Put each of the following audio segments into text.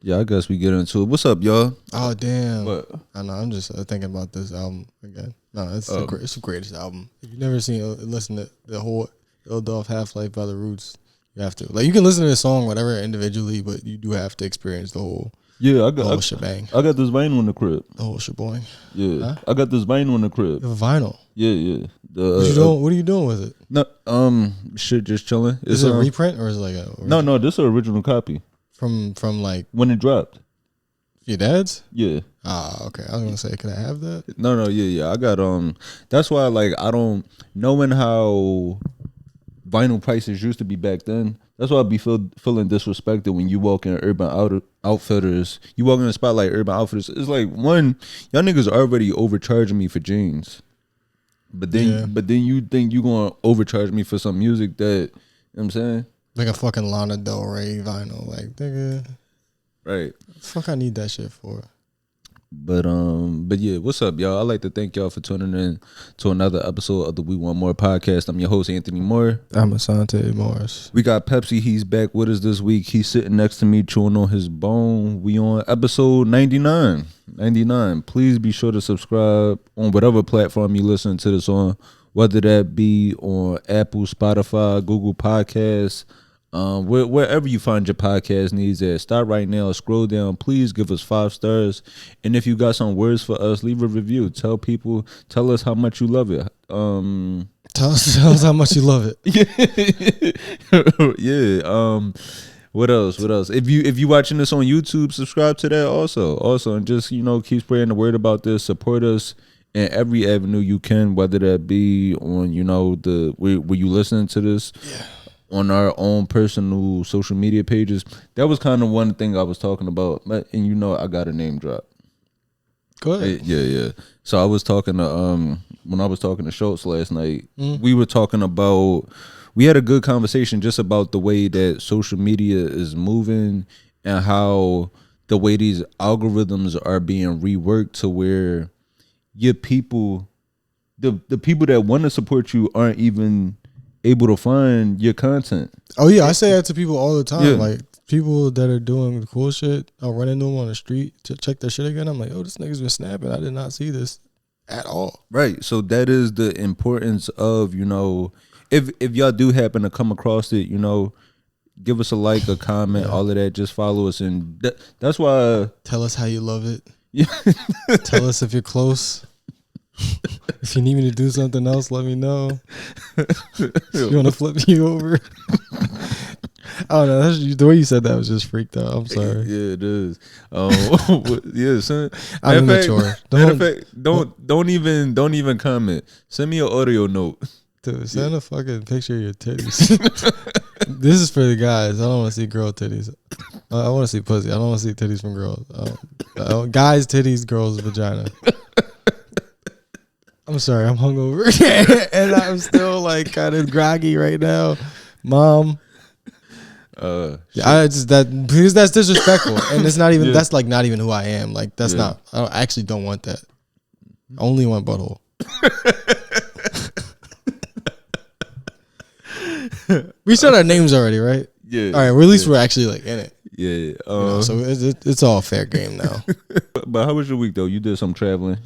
Yeah, I guess we get into it. What's up, y'all? Oh damn! What? I know. I'm just thinking about this album again. No, it's the greatest album. If you've never seen listen to the whole Ildolf Half-Life by the Roots, you have to. Like, you can listen to the song whatever individually, but you do have to experience the whole. Yeah, the whole shebang. I got this vinyl in the crib. The whole shebang. Yeah, huh? I got this vinyl in the crib. You have a vinyl. Yeah. What are you doing with it? No, shit, just chilling. Is it a reprint or is it like a? Original? No, this is an original copy. From like when it dropped. Your dad's? Yeah. Ah, okay. I was gonna say, could I have that? No, yeah. I got That's why I don't knowing how vinyl prices used to be back then. That's why I be feeling disrespected when you walk in Urban Outfitters. You walk in a spot like Urban Outfitters. It's like, one, y'all niggas already overcharging me for jeans, but then you think you gonna overcharge me for some music that, you know what I'm saying? Like a fucking Lana Del Rey vinyl, like, nigga. Right. What the fuck I need that shit for? But yeah, what's up, y'all? I'd like to thank y'all for tuning in to another episode of the We Want More podcast. I'm your host, Anthony Moore. I'm Asante Morris. We got Pepsi. He's back with us this week. He's sitting next to me chewing on his bone. We on episode 99. 99. Please be sure to subscribe on whatever platform you listen to this on, whether that be on Apple, Spotify, Google Podcasts, wherever you find your podcast needs at. Stop right now, scroll down, please give us 5 stars, and if you got some words for us, leave a review. Tell us how much you love it. Tell us how much you love it. Yeah. What else? If you watching this on YouTube, subscribe to that also, and just keep spreading the word about this. Support us in every avenue you can, whether that be on where you listening to this. Yeah. On our own personal social media pages. That was kind of one thing I was talking about, and I got a name drop. Go ahead. Yeah. So I was talking to when I was talking to Schultz last night, we were talking about, we had a good conversation just about the way that social media is moving and how the way these algorithms are being reworked to where your people, the people that want to support you aren't even able to find your content. Oh yeah, I say that to people all the time. Yeah. Like, people that are doing the cool shit, I'll run into them on the street to check their shit again. I'm like, oh, this nigga's been snapping. I did not see this at all. Right. So that is the importance of, if y'all do happen to come across it, give us a like, a comment, all of that. Just follow us, and that's why. Tell us how you love it. Yeah. Tell us if you're close. If you need me to do something else, let me know. If you want to flip you over. I don't know. The way you said that was just freaked out. I'm sorry. Yeah, it is. Yeah, son. I'm immature. Don't even comment. Send me an audio note. Dude, send a fucking picture of your titties. This is for the guys. I don't want to see girl titties. I want to see pussy. I don't want to see titties from girls. Guys' titties, girls' vagina. I'm sorry, I'm hungover and I'm still like kind of groggy right now, Mom. I just because that's disrespectful, and it's not even that's like not even who I am. Like, that's not. I actually don't want that. I only want butthole. We said our names already, right? Yeah. All right. Well, at least we're actually like in it. Yeah. So it's all fair game now. But how was your week though? You did some traveling.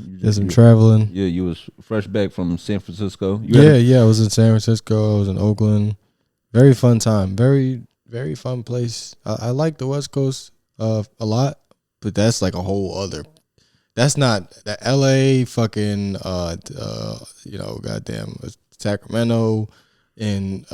Traveling. Yeah, you was fresh back from San Francisco. Yeah. I was in San Francisco. I was in Oakland. Very fun time. Very, very fun place. I like the West Coast a lot, but that's like a whole other. That's not the LA fucking goddamn Sacramento and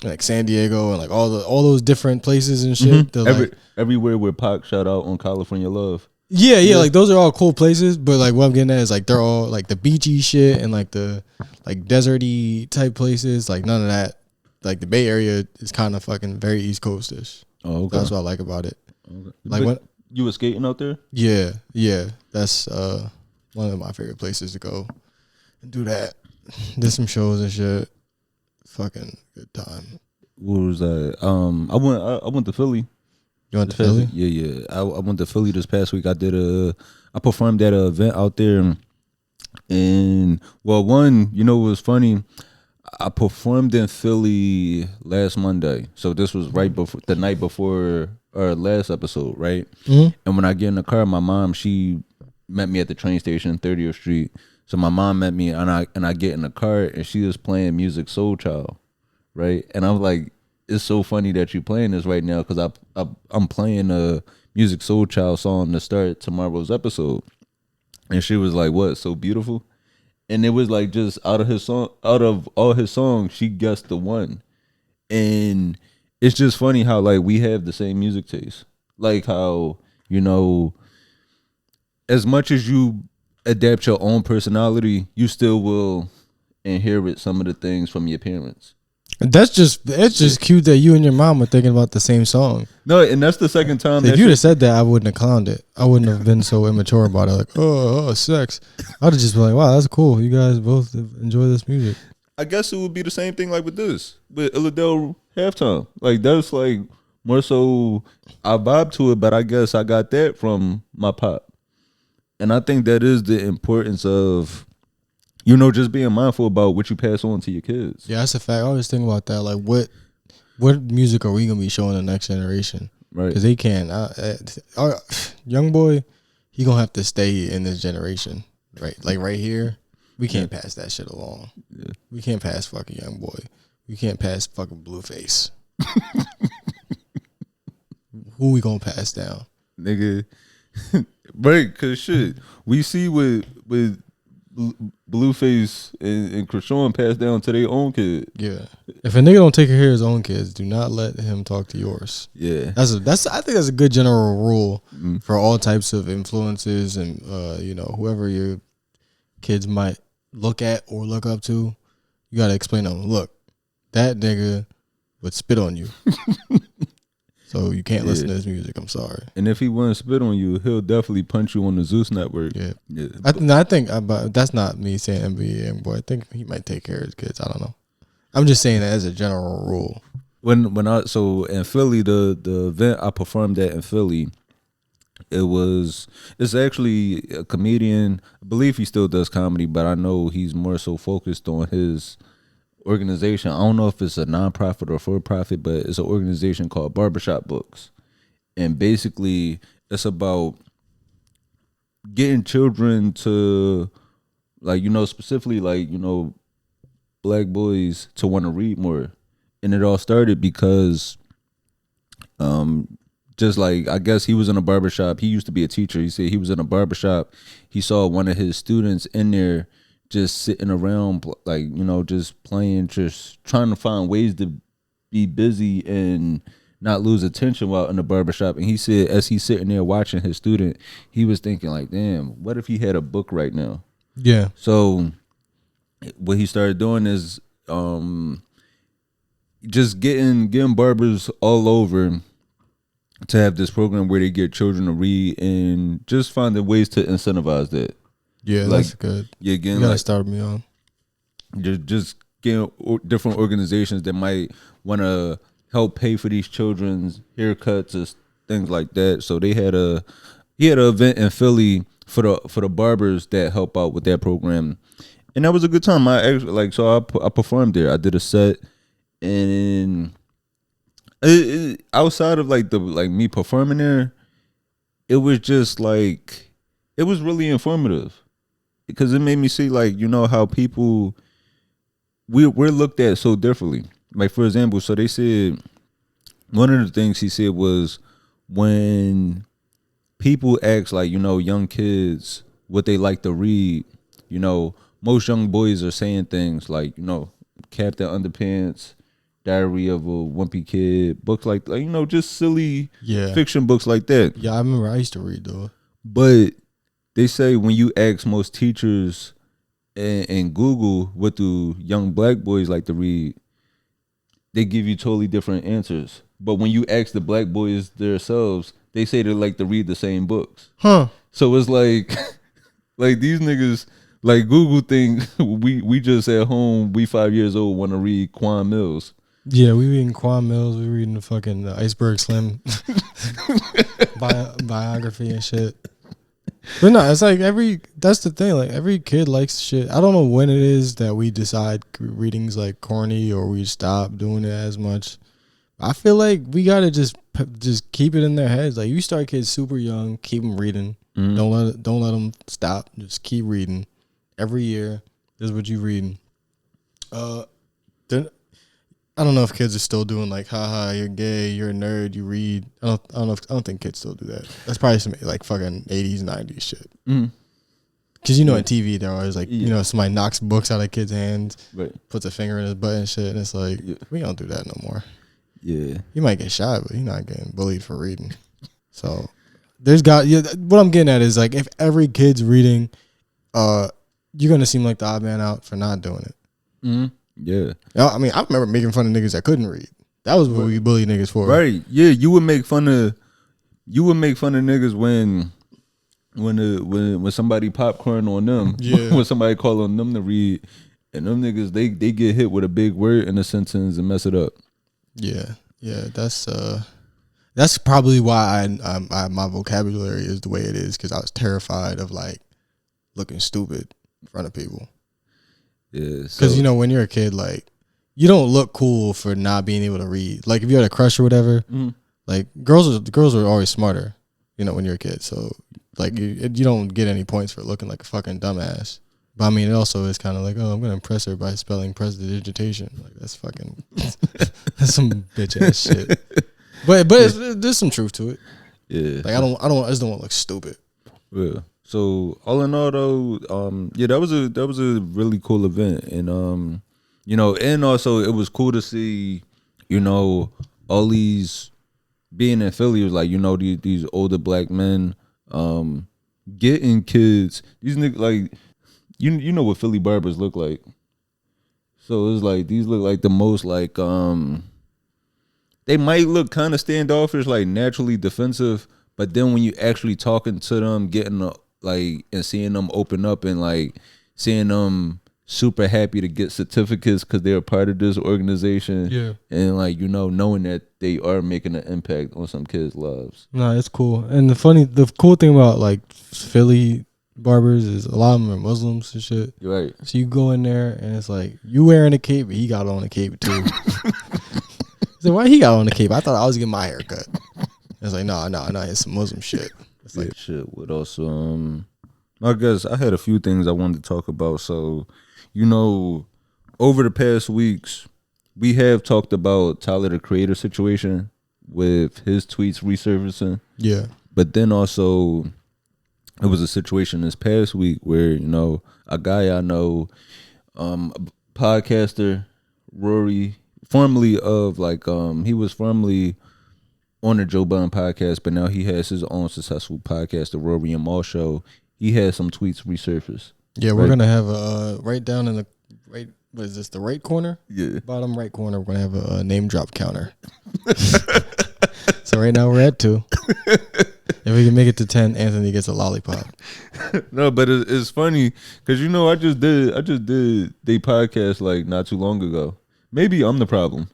like San Diego and like all those different places and shit. Mm-hmm. Everywhere where Pac shout out on California Love. Yeah, like those are all cool places, but like what I'm getting at is like they're all like the beachy shit and like the like deserty type places. Like none of that. Like the Bay Area is kind of fucking very East Coast-ish. Oh, okay. That's what I like about it. Okay. Like when you were skating out there? Yeah. That's one of my favorite places to go and do that. Did some shows and shit. Fucking good time. What was that? I went to Philly. You went to Philly? Yeah. I went to Philly this past week. I performed at an event out there, and well, it was funny. I performed in Philly last Monday, so this was right before the night before or last episode, right? Mm-hmm. And when I get in the car, my mom, she met me at the train station, 30th Street. So my mom met me, and I get in the car, and she was playing Music Soul Child, right? And I'm like, it's so funny that you're playing this right now, because I'm playing a Music Soul Child song to start tomorrow's episode. And she was like, what, so beautiful? And it was like, just out of all his songs, she guessed the one. And it's just funny how like we have the same music taste. Like how, you know, as much as you adapt your own personality, you still will inherit some of the things from your parents. It's just cute that you and your mom were thinking about the same song. No, and that's the second time. If you'd have said that, I wouldn't have clowned it. I wouldn't have been so immature about it. Like, oh, sex. I'd have just been like, wow, that's cool. You guys both enjoy this music. I guess it would be the same thing like with this, with Illadale Halftime. Like that's like more so I vibe to it, but I guess I got that from my pop. And I think that is the importance of, you know, just being mindful about what you pass on to your kids. Yeah, that's a fact. I always think about that. Like, what music are we gonna be showing the next generation? Right? Because they can't. Our young boy, he gonna have to stay in this generation, right? Like right here, we can't pass that shit along. Yeah. We can't pass fucking young boy. We can't pass fucking Blueface. Who we gonna pass down, nigga? Right? Cause shit, we see with Blueface and Krishan passed down to their own kid. Yeah. If a nigga don't take care of his own kids, do not let him talk to yours. Yeah. I think that's a good general rule for all types of influences and you know, whoever your kids might look at or look up to. You gotta explain to them, look, that nigga would spit on you. So you can't listen to his music. I'm sorry. And if he wouldn't spit on you, he'll definitely punch you on the Zeus network. Yeah. I think that's not me saying NBA young boy. I think he might take care of his kids. I don't know. I'm just saying that as a general rule. So in Philly, the event I performed at in Philly, it's actually a comedian. I believe he still does comedy, but I know he's more so focused on his organization. I don't know if it's a nonprofit or for-profit, but it's an organization called Barbershop Books. And basically it's about getting children to, like, you know, specifically like, you know, black boys to want to read more. And it all started because just like, I guess he was in a barbershop. He used to be a teacher. He said he was in a barbershop. He saw one of his students in there just sitting around, like, you know, just playing, just trying to find ways to be busy and not lose attention while in the barbershop. And he said, as he's sitting there watching his student, he was thinking like, damn, what if he had a book right now? Yeah. So what he started doing is just getting barbers all over to have this program where they get children to read and just finding ways to incentivize that. Yeah, like, that's good. Yeah, again, you gotta like, start me on. Just getting different organizations that might want to help pay for these children's haircuts and things like that. So he had an event in Philly for the barbers that help out with that program, and that was a good time. I performed there. I did a set, and outside of like me performing there, it was just like, it was really informative. Because it made me see, like, you know, how people, we're looked at so differently. Like, for example, so they said, one of the things he said was, when people ask, like, you know, young kids what they like to read, you know, most young boys are saying things like, you know, Captain Underpants, Diary of a Wimpy Kid, books like you know, just silly fiction books like that. Yeah, I remember I used to read those. But they say when you ask most teachers and Google what do young black boys like to read, they give you totally different answers. But when you ask the black boys themselves, they say they like to read the same books. Huh. So it's like, like these niggas, like Google think we just at home, we 5 years old, want to read Quan Mills. Yeah, we reading Quan Mills. We reading the fucking Iceberg Slim biography and shit. But no, it's like that's the thing. Like every kid likes shit. I don't know when it is that we decide reading's like corny or we stop doing it as much. I feel like we gotta just just keep it in their heads. Like, you start kids super young, keep them reading. Mm-hmm. Don't let them stop. Just keep reading. Every year, this is what you reading. I don't know if kids are still doing like, haha, you're gay, you're a nerd, you read. I don't think kids still do that. That's probably some like fucking 80s, 90s shit. Mm-hmm. Cause on TV they're always like, somebody knocks books out of kids' hands, puts a finger in his butt and shit, and it's like, we don't do that no more. Yeah, you might get shot, but you're not getting bullied for reading. So what I'm getting at is like, if every kid's reading, you're gonna seem like the odd man out for not doing it. Mm-hmm. Yeah, I mean, I remember making fun of niggas that couldn't read. That was what we bullied niggas for. Right? Yeah, you would make fun of niggas when somebody popcorn on them, when somebody call on them to read, and them niggas they get hit with a big word in a sentence and mess it up. Yeah, that's probably why I my vocabulary is the way it is, because I was terrified of like looking stupid in front of people. Yeah, because when you're a kid, like, you don't look cool for not being able to read. Like, if you had a crush or whatever, like girls are always smarter, when you're a kid. So like you don't get any points for looking like a fucking dumbass. But I mean, it also is kind of like, oh, I'm gonna impress her by spelling prestidigitation. Like, that's fucking that's some bitch ass shit. But there's some truth to it. Yeah. Like, I just don't want to look stupid. Yeah. So all in all, though, that was a really cool event, and and also it was cool to see, all these being in Philly was like, these older black men, getting kids. These niggas, like, you know what Philly barbers look like. So it's like, these look like the most like they might look kind of standoffish, like naturally defensive, but then when you actually talking to them, getting like, and seeing them open up, and like seeing them super happy to get certificates because they're a part of this organization, and like, knowing that they are making an impact on some kids' lives. No, it's cool. And the cool thing about like Philly barbers is a lot of them are Muslims and shit. Right. So you go in there and it's like, you wearing a cape, but he got on a cape too. So why he got on a cape? I thought I was getting my hair cut. It's like, no, it's some Muslim shit. It's like, shit. What else? I guess I had a few things I wanted to talk about. So, over the past weeks, we have talked about Tyler the Creator situation with his tweets resurfacing. Yeah. But then also, it was a situation this past week where, a guy I know, podcaster, Rory, formerly of like, he was formerly on the Joe Budden Podcast, but now he has his own successful podcast, the Rory Mal Show. He has some tweets resurface. Yeah, we're gonna have a right down in the right. What is this? The right corner? Yeah, bottom right corner. We're gonna have a name drop counter. So right now we're at 2. If we can make it to 10, Anthony gets a lollipop. No, but it's funny because I just did they podcast like not too long ago. Maybe I'm the problem.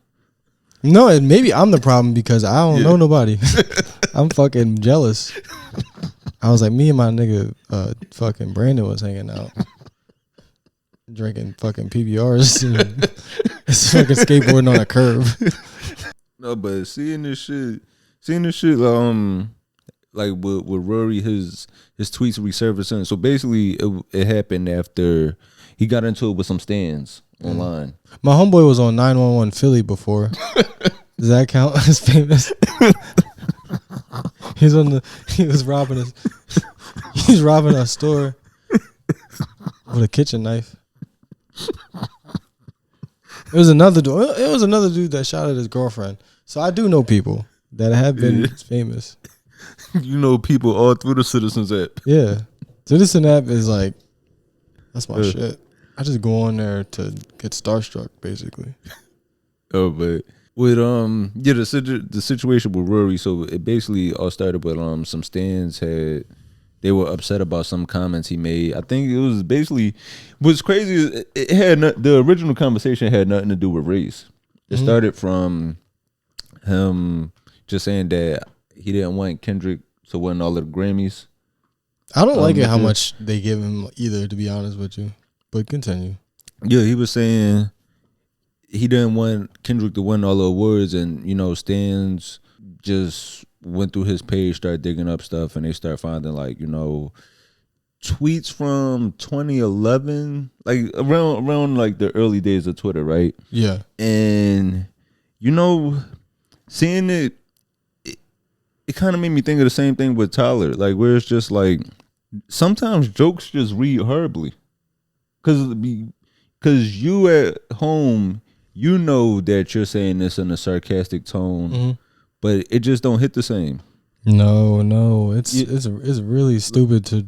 No, maybe I'm the problem because I don't know nobody. I'm fucking jealous. I was like, me and my nigga fucking Brandon was hanging out, drinking fucking PBRs and fucking skateboarding on a curve. No, but seeing this shit, like with Rory, his tweets resurfacing. So basically, it happened after he got into it with some stands online. My homeboy was on 911 Philly before. Does that count as famous? He was robbing a store with a kitchen knife. It was another dude that shot at his girlfriend. So I do know people that have been famous. You know people all through the Citizens app. Yeah. Citizen app is like, that's my shit. I just go on there to get starstruck, basically. Oh, but with the situation with Rory, so it basically all started with some stands they were upset about some comments he made. I think it was basically, what's crazy is it had the original conversation had nothing to do with race. It started from him just saying that he didn't want Kendrick to win all of the Grammys. I don't like it how much they give him either, to be honest with you. But continue. Yeah, he was saying he didn't want Kendrick to win all the awards, and stans just went through his page, started digging up stuff, and they start finding like, you know, tweets from 2011, like around like the early days of Twitter, right? Yeah. And you know, seeing it kind of made me think of the same thing with Tyler, like where it's just like sometimes jokes just read horribly, because you at home, you know that you're saying this in a sarcastic tone, but it just don't hit the same. No, it's really stupid to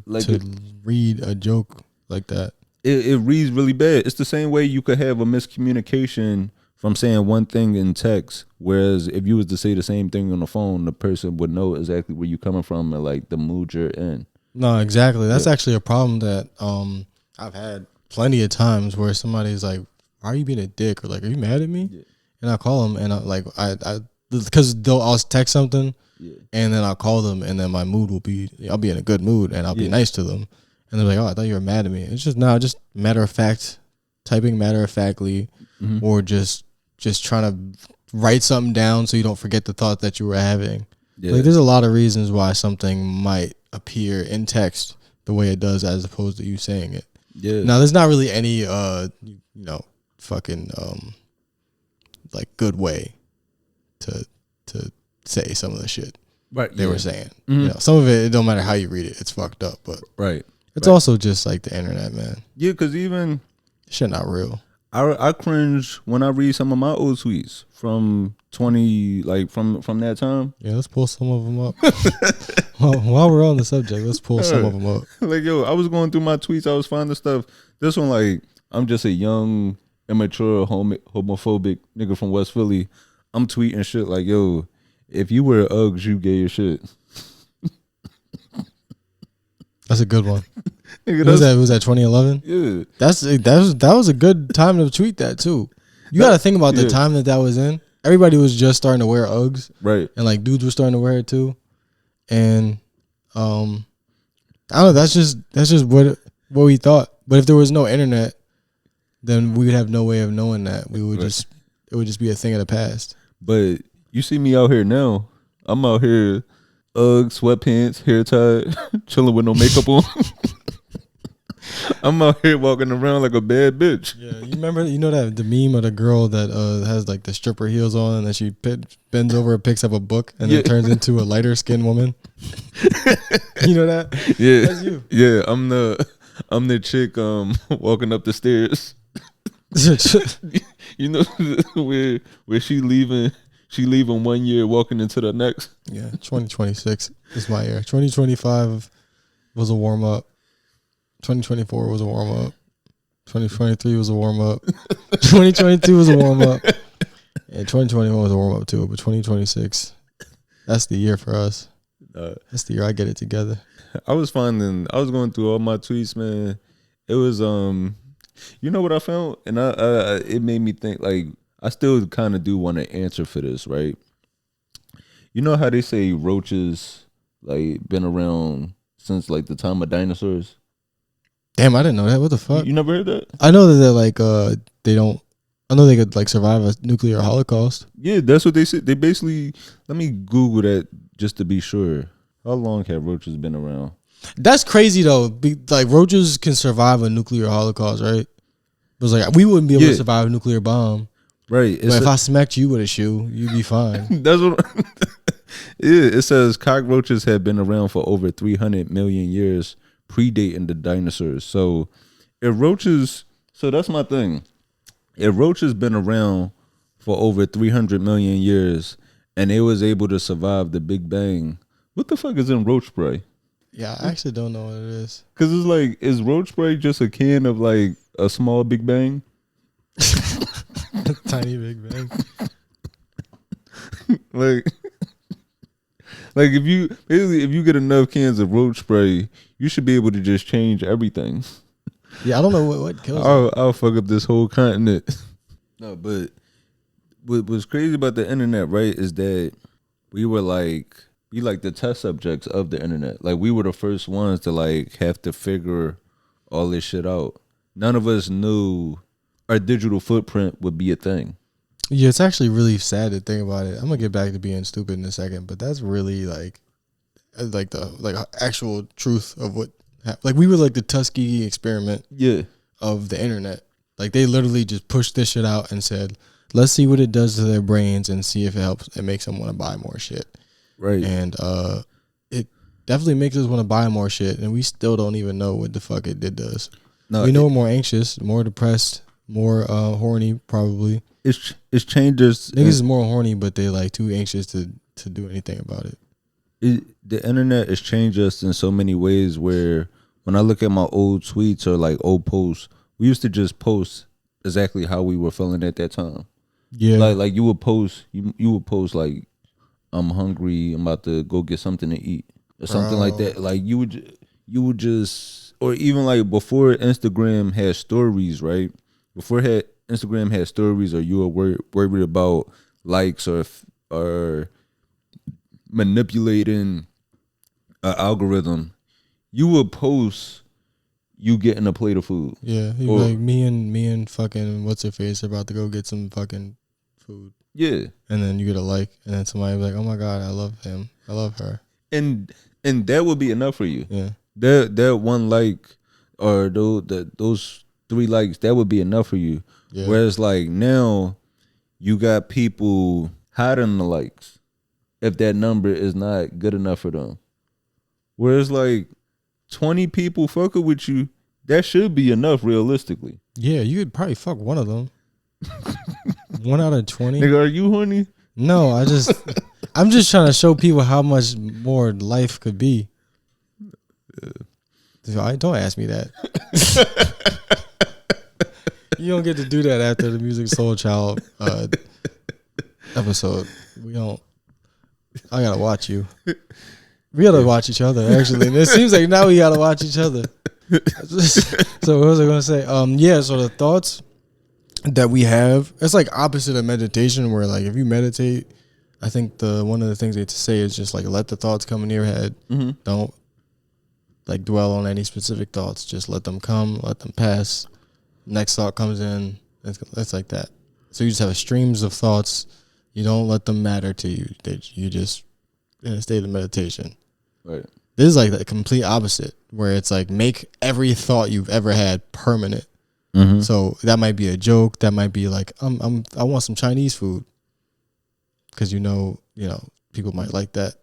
read a joke like that. It reads really bad. It's the same way you could have a miscommunication from saying one thing in text, whereas if you was to say the same thing on the phone, the person would know exactly where you're coming from and like the mood you're in. No, exactly. That's actually a problem that I've had plenty of times where somebody's like, "Why are you being a dick?" or like, "Are you mad at me?" Yeah. And I call them and I because I'll text something. Yeah. And then I'll call them, and then my mood will be, I'll be in a good mood, and I'll be nice to them. And they're like, "Oh, I thought you were mad at me." It's just just matter of fact, typing matter of factly, or just trying to write something down so you don't forget the thought that you were having. Yeah. Like, there's a lot of reasons why something might appear in text the way it does as opposed to you saying it. Yeah. Now, there's not really any, fucking, like, good way to say some of the shit they were saying. You know, some of it don't matter how you read it, it's fucked up, but it's also just like the internet, man. Yeah, because even shit not real. I cringe when I read some of my old tweets from 20, like from that time. Yeah, let's pull some of them up. While we're on the subject, let's pull some of them up. Like, yo, I was going through my tweets, I was finding stuff. This one, like, I'm just a young, immature, homophobic nigga from West Philly. I'm tweeting shit like, yo, if you wear Uggs, you gay as shit. That's a good one. Was that 2011? Yeah. That was a good time to tweet that too. You got to think about the time that was in. Everybody was just starting to wear Uggs, right? And like dudes were starting to wear it too. And I don't know. That's just what we thought. But if there was no internet, then we would have no way of knowing that. We would it would just be a thing of the past. But you see me out here now. I'm out here, Uggs, sweatpants, hair tied, chilling with no makeup on. I'm out here walking around like a bad bitch. Yeah, you know that the meme of the girl that has like the stripper heels on, and then she bends over and picks up a book, and then turns into a lighter skinned woman. You know that? Yeah, that's you. Yeah, I'm the chick walking up the stairs. You know where she leaving 1 year, walking into the next. Yeah, 2026 is my year. 2025 was a warm up. 2024 was a warm up. 2023 was a warm up. 2022 was a warm up. And 2021 was a warm up too. But 2026, that's the year for us. That's the year I get it together. I was going through all my tweets, man. It was you know what I found, and it made me think, like, I still kind of do want to answer for this, right? You know how they say roaches like been around since like the time of dinosaurs? Damn, I didn't know that. What the fuck? You never heard that? I know that they're like they don't. I know they could like survive a nuclear holocaust. Yeah, that's what they said. They basically. Let me Google that just to be sure. How long have roaches been around? That's crazy though. Like roaches can survive a nuclear holocaust, right? It was like we wouldn't be able to survive a nuclear bomb, right? But if I smacked you with a shoe, you'd be fine. That's what. Yeah, it says cockroaches have been around for over 300 million years, predating the dinosaurs. So, so that's my thing. If roaches been around for over 300 million years and they was able to survive the Big Bang, what the fuck is in roach spray? Yeah, I actually don't know what it is. Cause it's like, is roach spray just a can of like a small Big Bang? Tiny Big Bang. Like if you get enough cans of roach spray, you should be able to just change everything. Yeah, I don't know what kills them. I'll fuck up this whole continent. No, but what's crazy about the internet, right, is that we like the test subjects of the internet. Like we were the first ones to like have to figure all this shit out. None of us knew our digital footprint would be a thing. Yeah, it's actually really sad to think about it. I'm gonna get back to being stupid in a second, but that's really like the actual truth of what like we were like the Tuskegee experiment of the internet. Like they literally just pushed this shit out and said, let's see what it does to their brains and see if it helps. It makes them want to buy more shit. Right. And it definitely makes us want to buy more shit, and we still don't even know what the fuck it did to us. No, we know we're more anxious, more depressed, more horny probably. It's changed us. Niggas is more horny, but they like too anxious to do anything about it. The internet has changed us in so many ways where when I look at my old tweets or like old posts, we used to just post exactly how we were feeling at that time. Yeah. Like you would post like, I'm hungry, I'm about to go get something to eat or something like that. Like you would just, or even like before Instagram had stories, right? Before Instagram had stories, or you were worried about likes or manipulating an algorithm, you would post you getting a plate of food. Yeah, like me and fucking what's her face are about to go get some fucking food. Yeah, and then you get a like, and then somebody be like, "Oh my god, I love him, I love her," and that would be enough for you. Yeah, that one like or those 3 likes, that would be enough for you. Yeah. Whereas like now, you got people hiding the likes if that number is not good enough for them. Whereas like 20 people fucking with you, that should be enough realistically. Yeah, you could probably fuck one of them. 1 out of 20. Nigga, are you horny? No, I'm just trying to show people how much more life could be. Don't ask me that. You don't get to do that after the Music Soul Child episode. We don't. I gotta watch you. We gotta watch each other, actually. And it seems like now we gotta watch each other. So what was I gonna say? Yeah, so the thoughts that we have, it's like opposite of meditation, where like if you meditate, I think one of the things they say is just like let the thoughts come in your head. Mm-hmm. Don't like dwell on any specific thoughts. Just let them come, let them pass. Next thought comes in. It's like that. So you just have streams of thoughts. You don't let them matter to you. You just in a state of meditation. Right. This is like the complete opposite, where it's like make every thought you've ever had permanent. Mm-hmm. So that might be a joke. That might be like I want some Chinese food, because you know people might like that.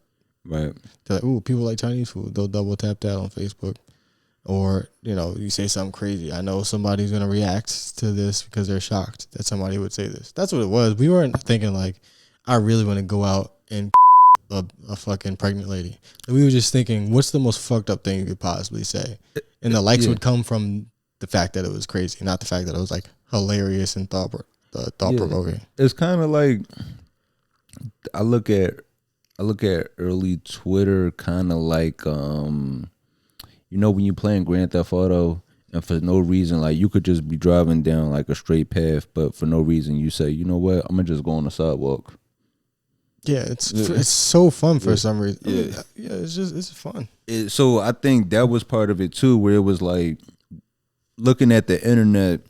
Right. They're like, ooh, people like Chinese food. They'll double tap that on Facebook. Or, you say something crazy. I know somebody's going to react to this because they're shocked that somebody would say this. That's what it was. We weren't thinking like, I really want to go out and a fucking pregnant lady. We were just thinking, what's the most fucked up thing you could possibly say? And the likes would come from the fact that it was crazy, not the fact that it was like hilarious and thought-provoking. It's kind of like, I look at early Twitter kind of like, when you playing Grand Theft Auto and for no reason, like you could just be driving down like a straight path, but for no reason you say, you know what, I'm gonna just go on the sidewalk. Yeah, it's so fun for some reason. Yeah, it's fun. So I think that was part of it too, where it was like looking at the internet,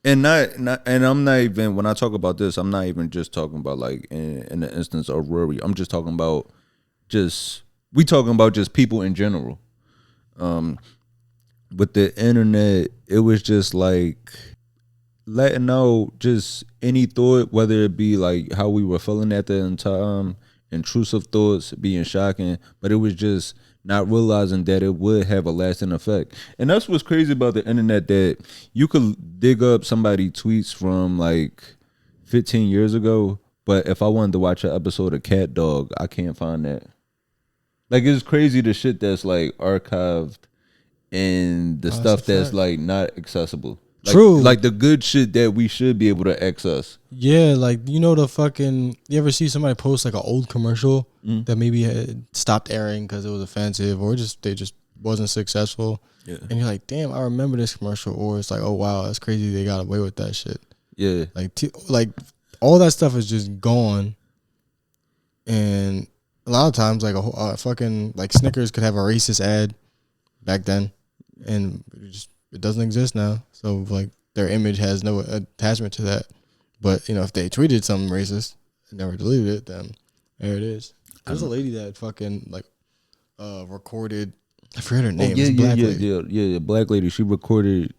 and I'm not even, when I talk about this, I'm not even just talking about like in the instance of Rory. I'm just talking about we talking about just people in general. With the internet, it was just like letting out just any thought, whether it be like how we were feeling at the time, intrusive thoughts, being shocking, but it was just not realizing that it would have a lasting effect. And that's what's crazy about the internet, that you could dig up somebody's tweets from like 15 years ago, but if I wanted to watch an episode of Cat Dog, I can't find that. Like, it's crazy the shit that's like archived and the stuff that's like not accessible. Like, true. Like the good shit that we should be able to access. Yeah, like the fucking, you ever see somebody post like an old commercial that maybe had stopped airing because it was offensive, or they just wasn't successful. Yeah. And you're like, damn, I remember this commercial. Or it's like, oh wow, that's crazy they got away with that shit. Yeah. Like all that stuff is just gone. And a lot of times, like a fucking like Snickers could have a racist ad back then, and it doesn't exist now. So like their image has no attachment to that. But, if they tweeted something racist and never deleted it, then there it is. There's a lady that fucking, recorded, I forget her name. Yeah, black lady. She recorded,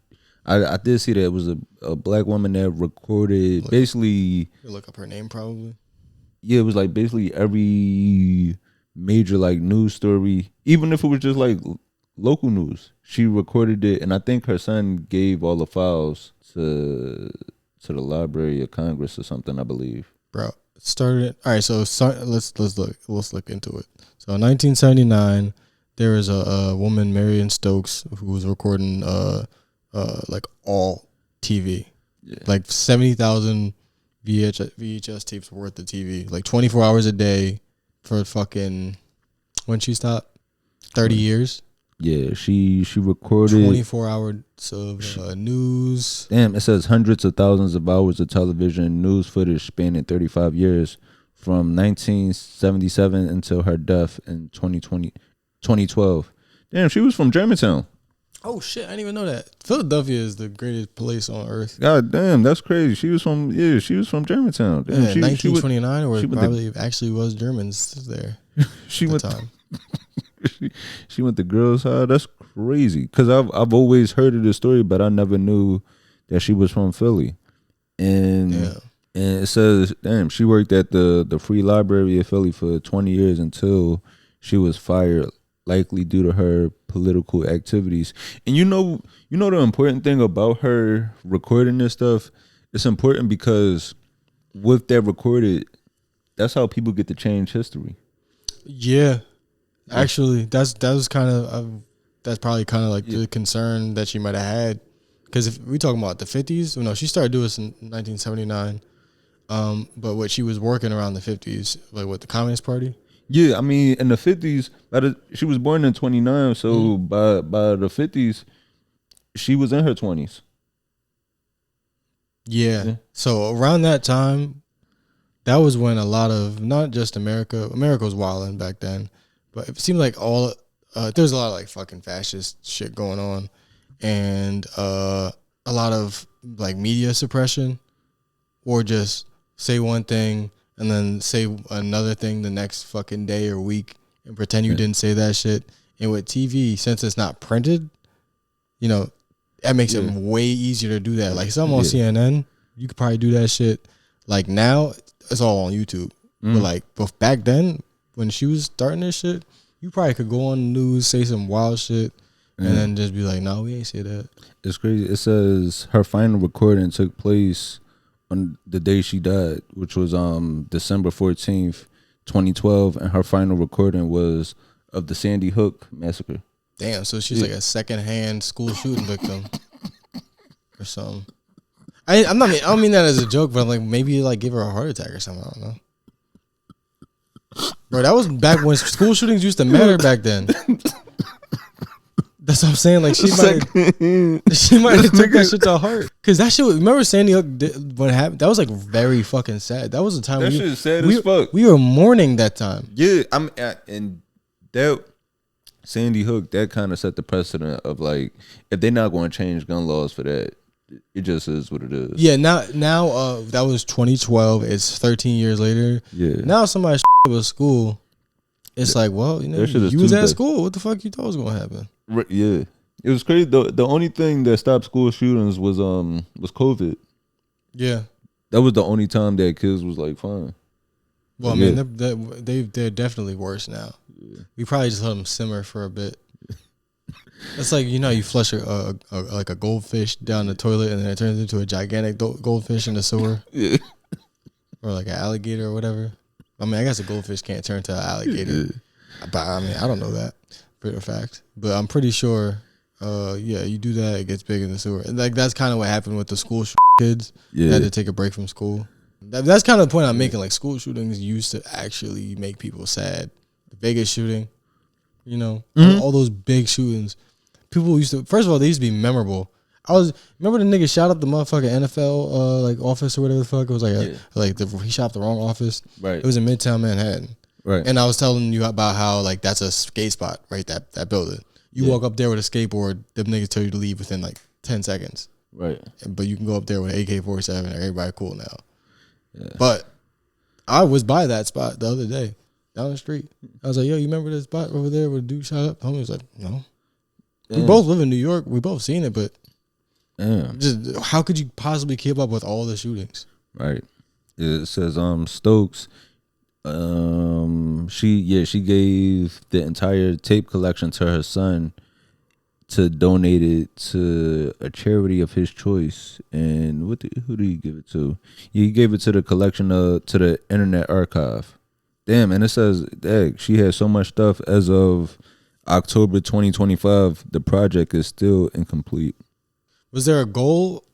I did see that it was a black woman that recorded, basically. Look up her name, probably. Yeah, it was like basically every major like news story, even if it was just like local news. She recorded it, and I think her son gave all the files to the Library of Congress or something, I believe. Bro, started. All right, so let's look into it. So in 1979, there was a woman, Marian Stokes, who was recording like all TV, like 70,000 VHS tapes worth of TV, like 24 hours a day for fucking, when she stopped, 30 years. Yeah, she recorded 24 hours of news. Damn, it says hundreds of thousands of hours of television news footage spanning 35 years from 1977 until her death in 2012. Damn, she was from Germantown. Oh shit, I didn't even know that. Philadelphia is the greatest place on earth. God damn, that's crazy. She was from Germantown. Damn, 1929, or probably actually was Germans there. She went time. She went to Girls High. That's crazy. Cause I've always heard of this story, but I never knew that she was from Philly. And it says, damn, she worked at the Free Library of Philly for 20 years until she was fired, likely due to her political activities. And you know the important thing about her recording this stuff, it's important because with that recorded, that's how people get to change history. Yeah. Actually, that's probably kind of like the concern that she might have had, because if we talking about the 50s, she started doing this in 1979, but what she was working around the 50s, like with the Communist Party. Yeah, I mean, in the 50s, she was born in 29, so by the 50s, she was in her 20s. Yeah. So around that time, that was when a lot of, not just America was wilding back then, but it seemed like there was a lot of like fucking fascist shit going on, and a lot of like media suppression, or just say one thing and then say another thing the next fucking day or week and pretend you didn't say that shit. And with TV, since it's not printed, that makes it way easier to do that. Like something on CNN, you could probably do that shit. Like now, it's all on YouTube. But back then, when she was starting this shit, you probably could go on the news, say some wild shit, and then just be like, no, we ain't say that. It's crazy. It says her final recording took place on the day she died, which was December 14th, 2012, and her final recording was of the Sandy Hook massacre. Damn, so she's like a secondhand school shooting victim or something. I don't mean that as a joke, but I'm like, maybe like give her a heart attack or something. I don't know. Bro, that was back when school shootings used to matter back then. That's what I'm saying. Like she might have took that shit to heart. Cause that shit. Remember Sandy Hook? What happened? That was like very fucking sad. That was the time. That shit is sad as fuck. We were mourning that time. Yeah, and that Sandy Hook, that kind of set the precedent of like, if they're not going to change gun laws for that, it just is what it is. Yeah. Now that was 2012. It's 13 years later. Yeah. Now somebody with school. It's like, well, you was at school. What the fuck you thought was gonna happen? Yeah, it was crazy. The only thing that stopped school shootings was COVID. Yeah, that was the only time that kids was like fine. Well, I mean, they're definitely worse now. Yeah. We probably just let them simmer for a bit. It's like you flush a goldfish down the toilet and then it turns into a gigantic goldfish in the sewer. Yeah, or like an alligator or whatever. I mean, I guess a goldfish can't turn to an alligator, but I mean, I don't know that for a fact. But I'm pretty sure, you do that, it gets big in the sewer. And like that's kind of what happened with the school kids. Yeah, they had to take a break from school. That's kind of the point I'm making. Like school shootings used to actually make people sad. The Vegas shooting, all those big shootings. People used to. First of all, they used to be memorable. Remember the nigga shot up the motherfucking NFL office or whatever the fuck. It was he shot up the wrong office. Right. It was in Midtown Manhattan. Right. And I was telling you about how like that's a skate spot, right? That building. You walk up there with a skateboard, them niggas tell you to leave within like 10 seconds. Right. But you can go up there with an AK-47 and everybody cool now. Yeah. But I was by that spot the other day down the street. I was like, yo, you remember this spot over there where the dude shot up? Homie was like, no. We both live in New York. We both seen it, but just how could you possibly keep up with all the shootings? Right. It says Stokes. She gave the entire tape collection to her son to donate it to a charity of his choice. And who did he give it to? He gave it to the collection to the Internet Archive. Damn, and it says that she has so much stuff as of October 2025. The project is still incomplete. Was there a goal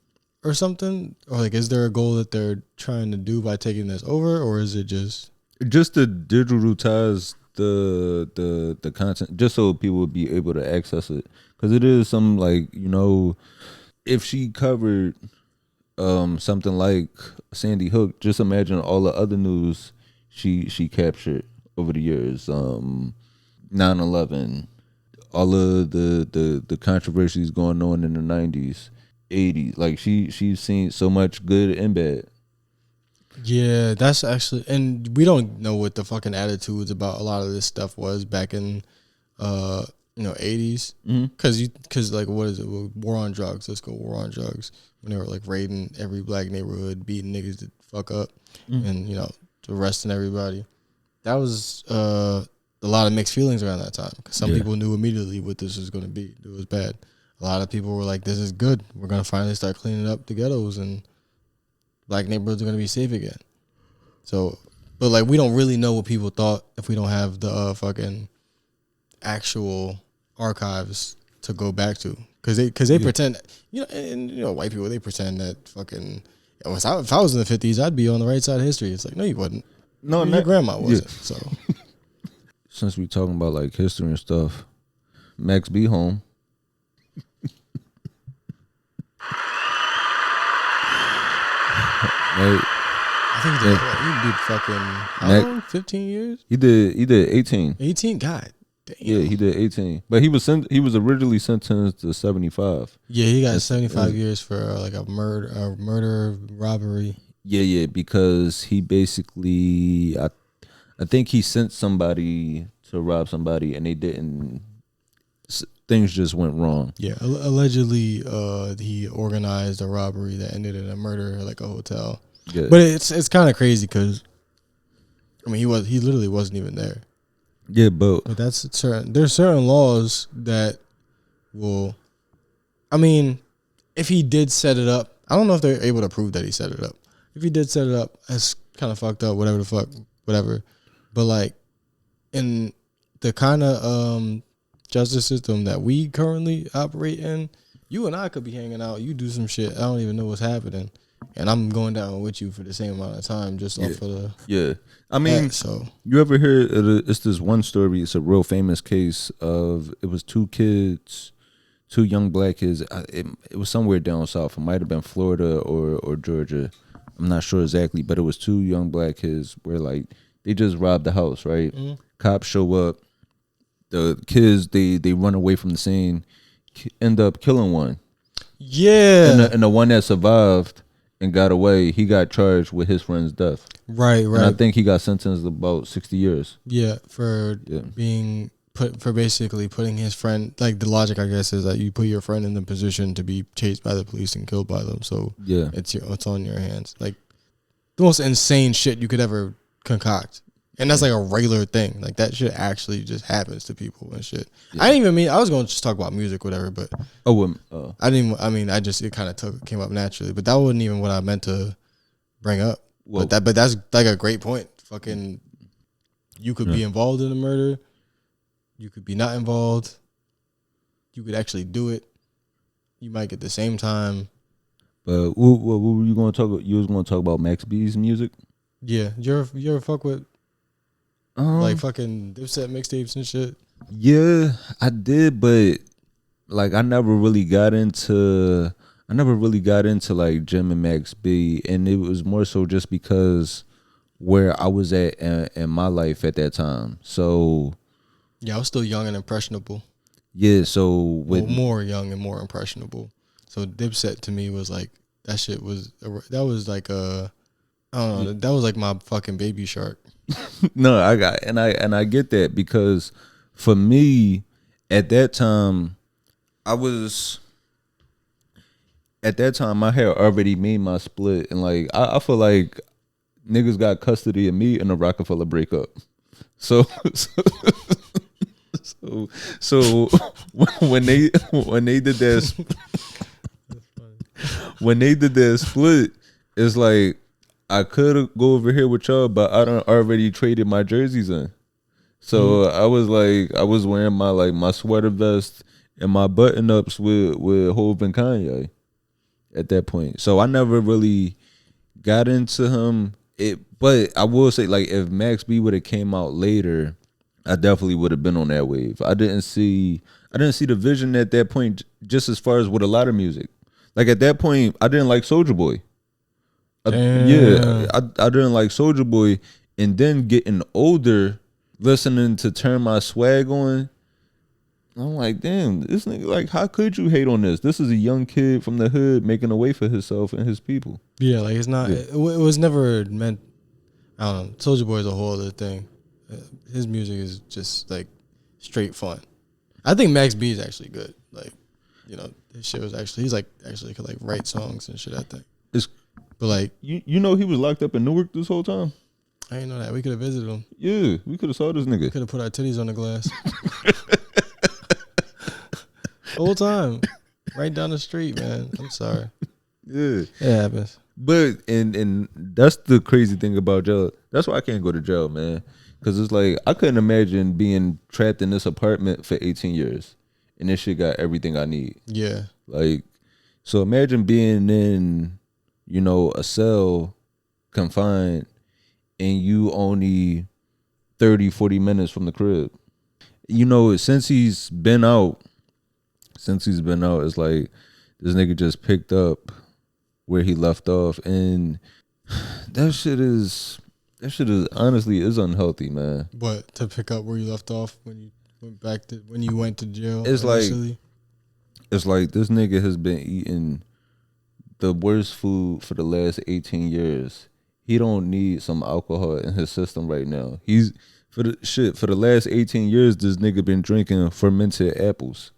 or something? Or like, is there a goal that they're trying to do by taking this over, or is it just to digitize the content, just so people would be able to access it? Because it is some, like, you know, if she covered something like Sandy Hook, just imagine all the other news she captured over the years. 9/11, all of the controversies going on in the 90s, 80s. Like, she's seen so much good and bad. Yeah, that's actually, and we don't know what the fucking attitudes about a lot of this stuff was back in 80s, because like, what is it, war on drugs, let's go war on drugs, when they were like raiding every black neighborhood, beating niggas to fuck up, and, you know, arresting everybody. That was a lot of mixed feelings around that time, because some people knew immediately what this was going to be. It was bad. A lot of people were like, this is good, we're going to finally start cleaning up the ghettos and black neighborhoods are going to be safe again. So, but like, we don't really know what people thought if we don't have the fucking actual archives to go back to, because they pretend, you know, and you know, white people, they pretend that fucking, if I was in the 50s, I'd be on the right side of history. It's like, no, you wouldn't. No, your grandma wasn't. So, since we talking about like history and stuff, Max B home. Right. I think he did fucking how long? 15 years? He did 18. 18? God damn. Yeah, he did 18. But he was originally sentenced to 75. Yeah, he got 75 years for like a murder, robbery. Yeah, because he basically, I think he sent somebody to rob somebody and they didn't. Things just went wrong. Yeah, allegedly, he organized a robbery that ended in a murder, like a hotel. Yeah. But it's kind of crazy because, I mean, he literally wasn't even there. Yeah, but that's certain. There's certain laws that will, I mean, if he did set it up, I don't know if they're able to prove that he set it up. If he did set it up, that's kind of fucked up. Whatever. But like, in the kind of justice system that we currently operate in, you and I could be hanging out. You do some shit, I don't even know what's happening, and I'm going down with you for the same amount of time, just off of the I mean, so you ever hear? It's this one story. It's a real famous case of, it was two young black kids. It was somewhere down south. It might have been Florida or Georgia. I'm not sure exactly, but it was two young black kids where, like, they just robbed the house, right? Mm-hmm. Cops show up. The kids, they run away from the scene, end up killing one. Yeah. And the one that survived and got away, he got charged with his friend's death. Right. And I think he got sentenced about 60 years. Yeah, for being for basically putting his friend, like, the logic, I guess, is that you put your friend in the position to be chased by the police and killed by them. So yeah, it's on your hands. Like, the most insane shit you could ever concoct. And that's like a regular thing. Like, that shit actually just happens to people and shit. Yeah. I was going to just talk about music, whatever, but it kind of came up naturally, but that wasn't even what I meant to bring up. But that's like a great point. Fucking, you could be involved in a murder. You could be not involved. You could actually do it. You might get the same time. But what were you going to talk about? You was going to talk about Max B's music? Yeah. You ever fuck with like fucking Dipset mixtapes and shit? Yeah, I did, but like, I never really got into like Jim and Max B, and it was more so just because where I was at in my life at that time. So yeah, I was still young and impressionable. Yeah, so more young and more impressionable. So Dipset to me was like that shit was like I don't know, that was like my fucking Baby Shark. No, I get that, because for me at that time I had already made my split, and like I feel like niggas got custody of me in the Rockefeller breakup. So when they did that when they did that split, it's like I could go over here with y'all, but I done already traded my jerseys in. So I was wearing my sweater vest and my button ups with Hov and Kanye at that point. So I never really got into him. But I will say, like, if Max B would have came out later, I definitely would have been on that wave. I didn't see the vision at that point, just as far as with a lot of music. Like at that point, I didn't like Soulja Boy. I didn't like Soulja Boy, and then getting older, listening to Turn My Swag On, I'm like, damn, this nigga, like, how could you hate on this? This is a young kid from the hood making a way for himself and his people. Yeah, like it's not. Yeah. It was never meant. I don't know. Soulja Boy is a whole other thing. His music is just like straight fun. I think Max B is actually good. Like, you know, his shit was actually actually could like write songs and shit. I think. But like you know, he was locked up in Newark this whole time. I didn't know that. We could have visited him. Yeah, we could have saw this nigga. Could have put our titties on the glass. Whole time, right down the street, man. I'm sorry. Yeah, it happens. But and that's the crazy thing about jail. That's why I can't go to jail, man. Because it's like I couldn't imagine being trapped in this apartment for 18 years, and this shit got everything I need. Yeah. Like, so imagine being in, you know, a cell, confined, and you only 30, 40 minutes from the crib. You know, since he's been out, it's like this nigga just picked up where he left off, and that shit is honestly is unhealthy, man. But to pick up where you left off when you went to jail, it's like this nigga has been eating the worst food for the last 18 years. He don't need some alcohol in his system right now. He's for the last 18 years, this nigga been drinking fermented apples.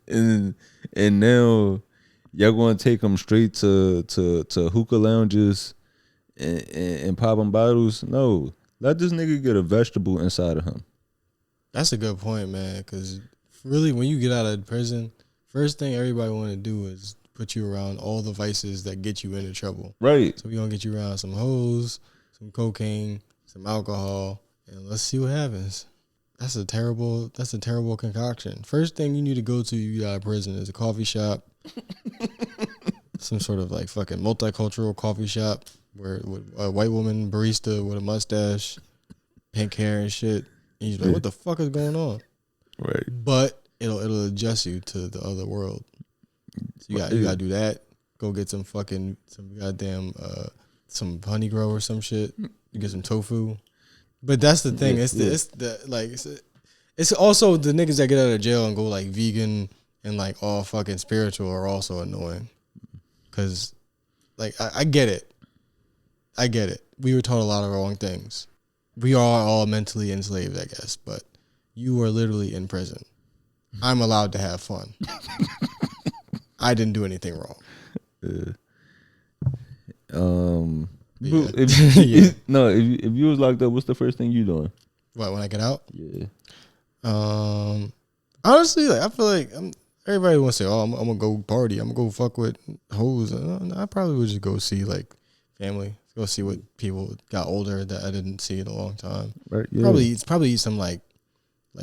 and now y'all gonna take him straight to hookah lounges and popping bottles? No, let this nigga get a vegetable inside of him. That's a good point, man. Because really, when you get out of prison, first thing everybody want to do is put you around all the vices that get you into trouble. Right. So we gonna get you around some hoes, some cocaine, some alcohol, and let's see what happens. That's a terrible concoction. First thing you need to go to you get out of prison is a coffee shop. Some sort of like fucking multicultural coffee shop where with a white woman barista with a mustache, pink hair and shit. And you're like, what the fuck is going on? Right. But it'll adjust you to the other world. So you gotta do that. Go get some goddamn some honey grow or some shit. You get some tofu. But that's the thing. It's also the niggas that get out of jail and go like vegan and like all fucking spiritual are also annoying. Cause like I get it. We were taught a lot of wrong things. We are all mentally enslaved, I guess, but you are literally in prison. I'm allowed to have fun. I didn't do anything wrong. If you was locked up, what's the first thing you doing? What, when I get out? Yeah. Honestly, like I feel like everybody wants to say, "Oh, I'm gonna go party. I'm gonna go fuck with hoes." I probably would just go see like family. Go see what people got older that I didn't see in a long time. Right. Yeah. Probably eat some like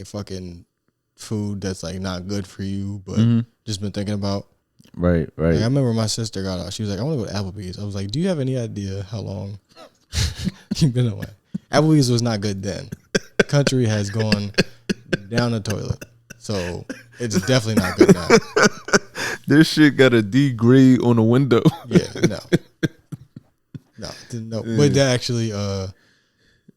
fucking food that's like not good for you, but just been thinking about. Right. Like, I remember my sister got out. She was like, "I want to go to Applebee's." I was like, "Do you have any idea how long you've been away?" Applebee's was not good then. Country has gone down the toilet, so it's definitely not good now. This shit got a D grade on the window. Yeah, no. But that actually,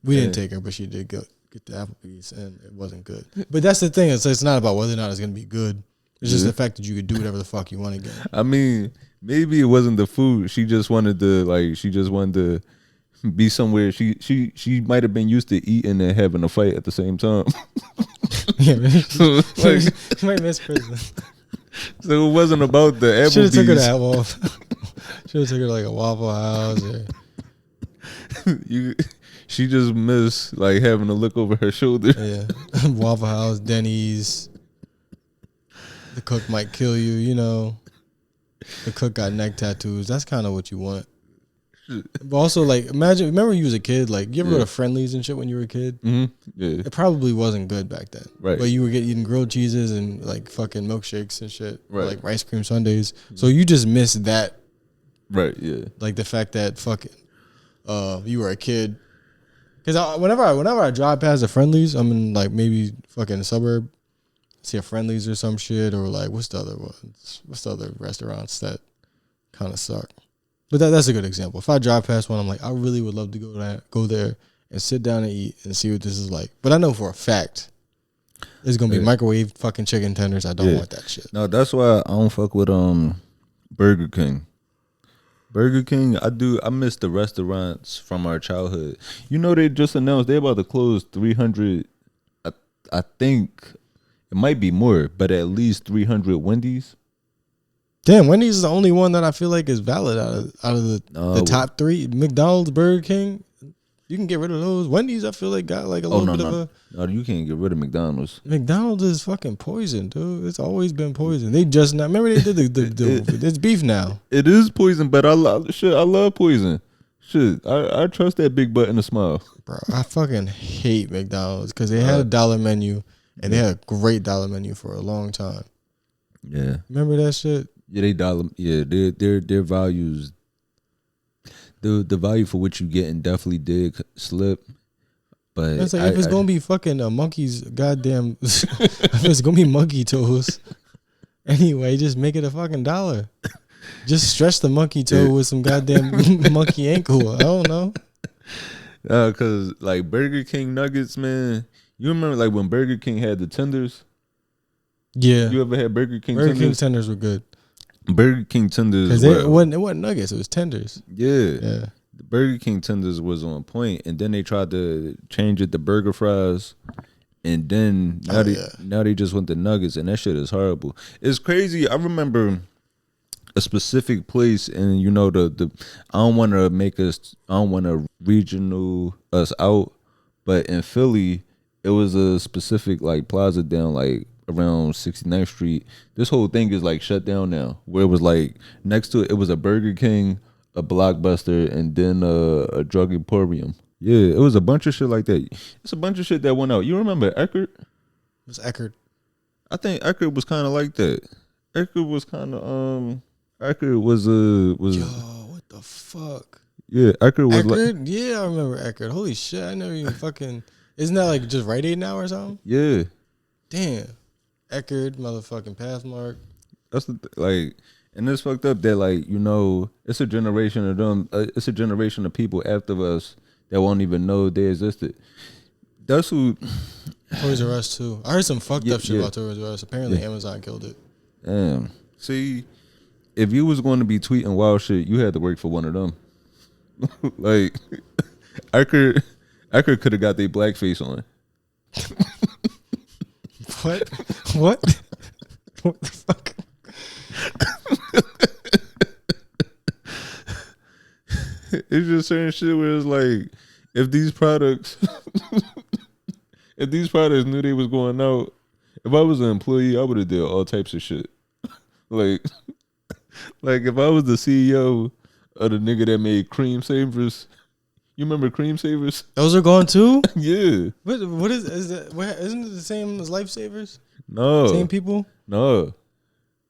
we didn't take her, but she did get the Applebee's, and it wasn't good. But that's the thing. It's not about whether or not it's gonna be good. It's just the fact that you could do whatever the fuck you want again. I mean, maybe it wasn't the food. She just wanted to be somewhere. She might have been used to eating and having a fight at the same time. Yeah, like, she might miss prison. So it wasn't about the Applebee's. Should have took her to Should have took her to like a Waffle House. Or she just missed like having to look over her shoulder. Yeah, Waffle House, Denny's. The cook might kill you, you know. The cook got neck tattoos. That's kind of what you want. But also, like, remember when you was a kid? Like, you ever go to Friendly's and shit when you were a kid? Mm-hmm. Yeah. It probably wasn't good back then. Right. But you were eating grilled cheeses and, like, fucking milkshakes and shit. Right. Or, like, ice cream sundaes. So you just missed that. Right, yeah. Like, the fact that fucking you were a kid. Because whenever I drive past a Friendly's, I'm in, like, maybe fucking a suburb. See a Friendly's or some shit, or like what's the other ones? What's the other restaurants that kind of suck? But that's a good example. If I drive past one, I'm like, I really would love to go there and sit down and eat and see what this is like. But I know for a fact it's gonna be microwave fucking chicken tenders. I don't want that shit. No, that's why I don't fuck with Burger King. Burger King, I miss the restaurants from our childhood. You know, they just announced they're about to close 300. I think. It might be more, but at least 300 Wendy's. Damn, Wendy's is the only one that I feel like is valid out of the top three. McDonald's, Burger King, you can get rid of those. Wendy's, I feel like got like a little bit of a. No, you can't get rid of McDonald's. McDonald's is fucking poison, dude. It's always been poison. They just not. Remember they did it's beef now. It is poison, but I love poison. Shit, I trust that big butt and a smile. Bro, I fucking hate McDonald's because they had a dollar menu. And they had a great dollar menu for a long time. Yeah. Remember that shit? Yeah, their values, the value for what you getting definitely did slip. But it's like if it's gonna be fucking a monkey's goddamn, if it's gonna be monkey toes, anyway, just make it a fucking dollar. Just stretch the monkey toe with some goddamn monkey ankle. I don't know. Cause like Burger King nuggets, man. You remember like when Burger King had the tenders? Yeah. You ever had Burger King tenders? tenders? Burger King tenders were good. Burger King tenders. Because it wasn't nuggets, it was tenders. Yeah. The Burger King tenders was on point, and then they tried to change it to burger fries, and then now they just went to nuggets, and that shit is horrible. It's crazy. I remember a specific place, and you know the I don't want to regional us out, but in Philly. It was a specific like plaza down like around 69th Street. This whole thing is like shut down now. Where it was like next to it was a Burger King, a Blockbuster, and then a drug emporium. Yeah, it was a bunch of shit like that. It's a bunch of shit that went out. You remember Eckerd? What's Eckerd? I think Eckerd was kind of like that. Eckerd was kind of Eckerd was Yo, what the fuck? Yeah, Eckerd was Eckerd? Like, yeah, I remember Eckerd. Holy shit, I never even fucking. Isn't that like just Rite Aid now or something? Yeah. Damn. Eckerd, motherfucking Pathmark. That's like, and it's fucked up that like, you know, it's a generation of them. It's a generation of people after us that won't even know they existed. That's who. Toys R Us too. I heard some fucked up shit about Toys R Us. Apparently Amazon killed it. Damn. See, if you was going to be tweeting wild shit, you had to work for one of them. Like, Eckerd could have got their blackface on. What? What? What the fuck? It's just certain shit where it's like, if these products knew they was going out, if I was an employee, I would have did all types of shit. Like if I was the CEO of the nigga that made cream savers. You remember cream savers? Those are gone too? Yeah. What is that? Isn't it the same as Lifesavers? No. Same people? No.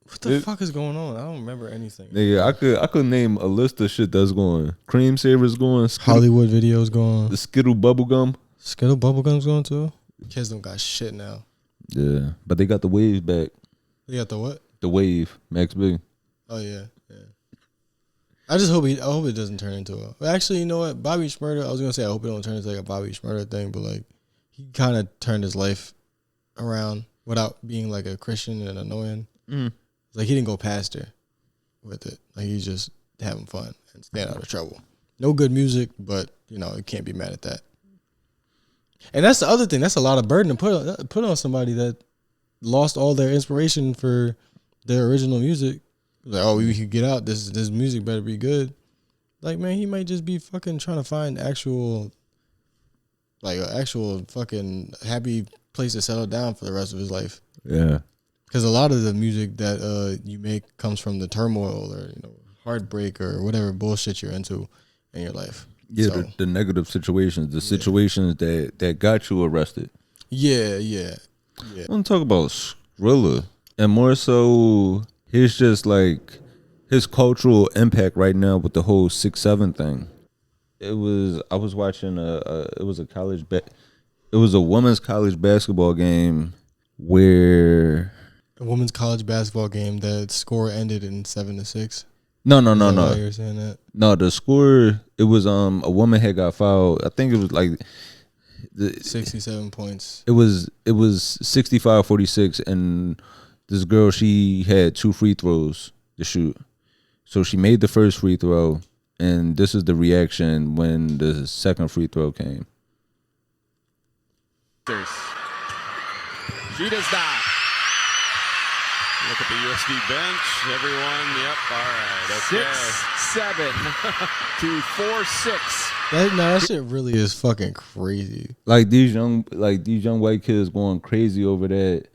What the fuck is going on? I don't remember anything. Nigga, I could name a list of shit that's going. Cream savers going. Hollywood videos going. The Skittle bubblegum. Skittle bubblegum's going too? Kids don't got shit now. Yeah. But they got the wave back. They got the what? The wave. Max B. Oh yeah. I just hope it doesn't turn into a. But actually, you know what? Bobby Shmurda. I was gonna say I hope it don't turn into like a Bobby Shmurda thing, but like he kind of turned his life around without being like a Christian and annoying. Like he didn't go past her with it. Like he's just having fun and staying out of trouble. No good music, but you can't be mad at that. And that's the other thing. That's a lot of burden to put on somebody that lost all their inspiration for their original music. Like, oh, we could get out. This music better be good. Like, man, he might just be fucking trying to find an actual fucking happy place to settle down for the rest of his life. Yeah. Because a lot of the music that you make comes from the turmoil or heartbreak or whatever bullshit you're into in your life. Yeah, so, the negative situations, the situations that got you arrested. Yeah. I want to talk about Skrilla, and more so his cultural impact right now with the whole 6'7" thing. I was watching it was a women's college basketball game where a women's college basketball game, the score ended in 7-6. No. You're saying that? No, the score, it was a woman had got fouled. I think it was like 67 points. It was 65-46, and this girl, she had 2 free throws to shoot. So she made the first free throw, and this is the reaction when the second free throw came. She does not. Look at the USD bench. Everyone, yep, all right. Okay. 6-7 to 4-6. That shit really is fucking crazy. Like these young white kids going crazy over that.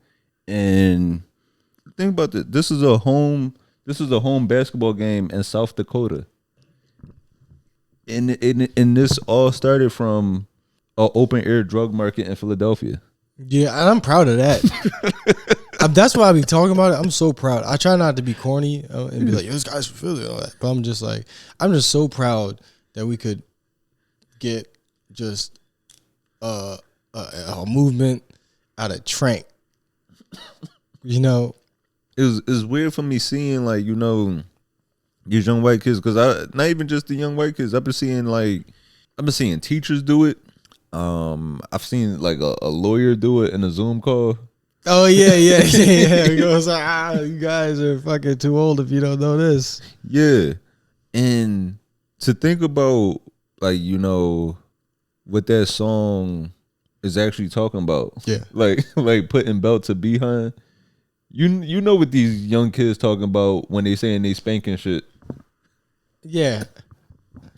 And think about this. This is a home basketball game in South Dakota. And this all started from an open air drug market in Philadelphia. Yeah, and I'm proud of that. That's why I be talking about it. I'm so proud. I try not to be corny and be like, "Yo, this guy's from Philly," and all that. But I'm just so proud that we could get just a movement out of Trank. It's weird for me seeing these young white kids, because not even just the young white kids. I've been seeing teachers do it. I've seen a lawyer do it in a Zoom call. Oh yeah. He goes you guys are fucking too old if you don't know this. Yeah, and to think about what that song is actually talking about. Yeah, like putting belt to behind. You know what these young kids talking about when they saying they spanking shit. Yeah,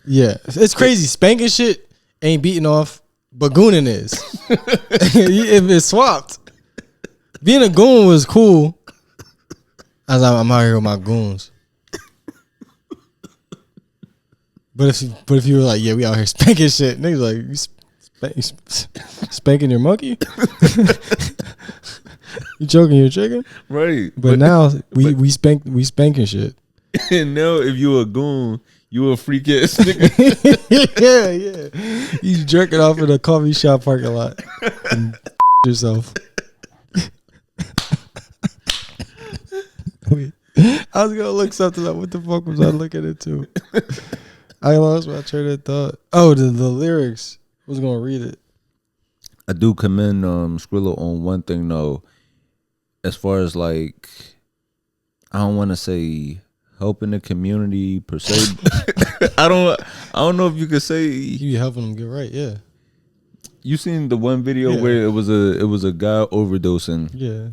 it's crazy. Spanking shit ain't beating off, but gooning is. It's swapped. Being a goon was cool. As I'm out here with my goons. But if you were like, yeah, we out here spanking shit, niggas like, you spanking your monkey? You choking your chicken? Right. But now we spanking shit. And now if you a goon, you a freak ass nigga. Yeah. You jerking off in a coffee shop parking lot. And yourself. I was gonna look something up. What the fuck was I looking into? I lost my train of thought. Oh, the lyrics. I was gonna read it. I do commend Skrilla on one thing though, as far as I don't want to say helping the community per se. I don't know if you could say you helping them get right. Yeah. You seen the one video where it was a guy overdosing. Yeah.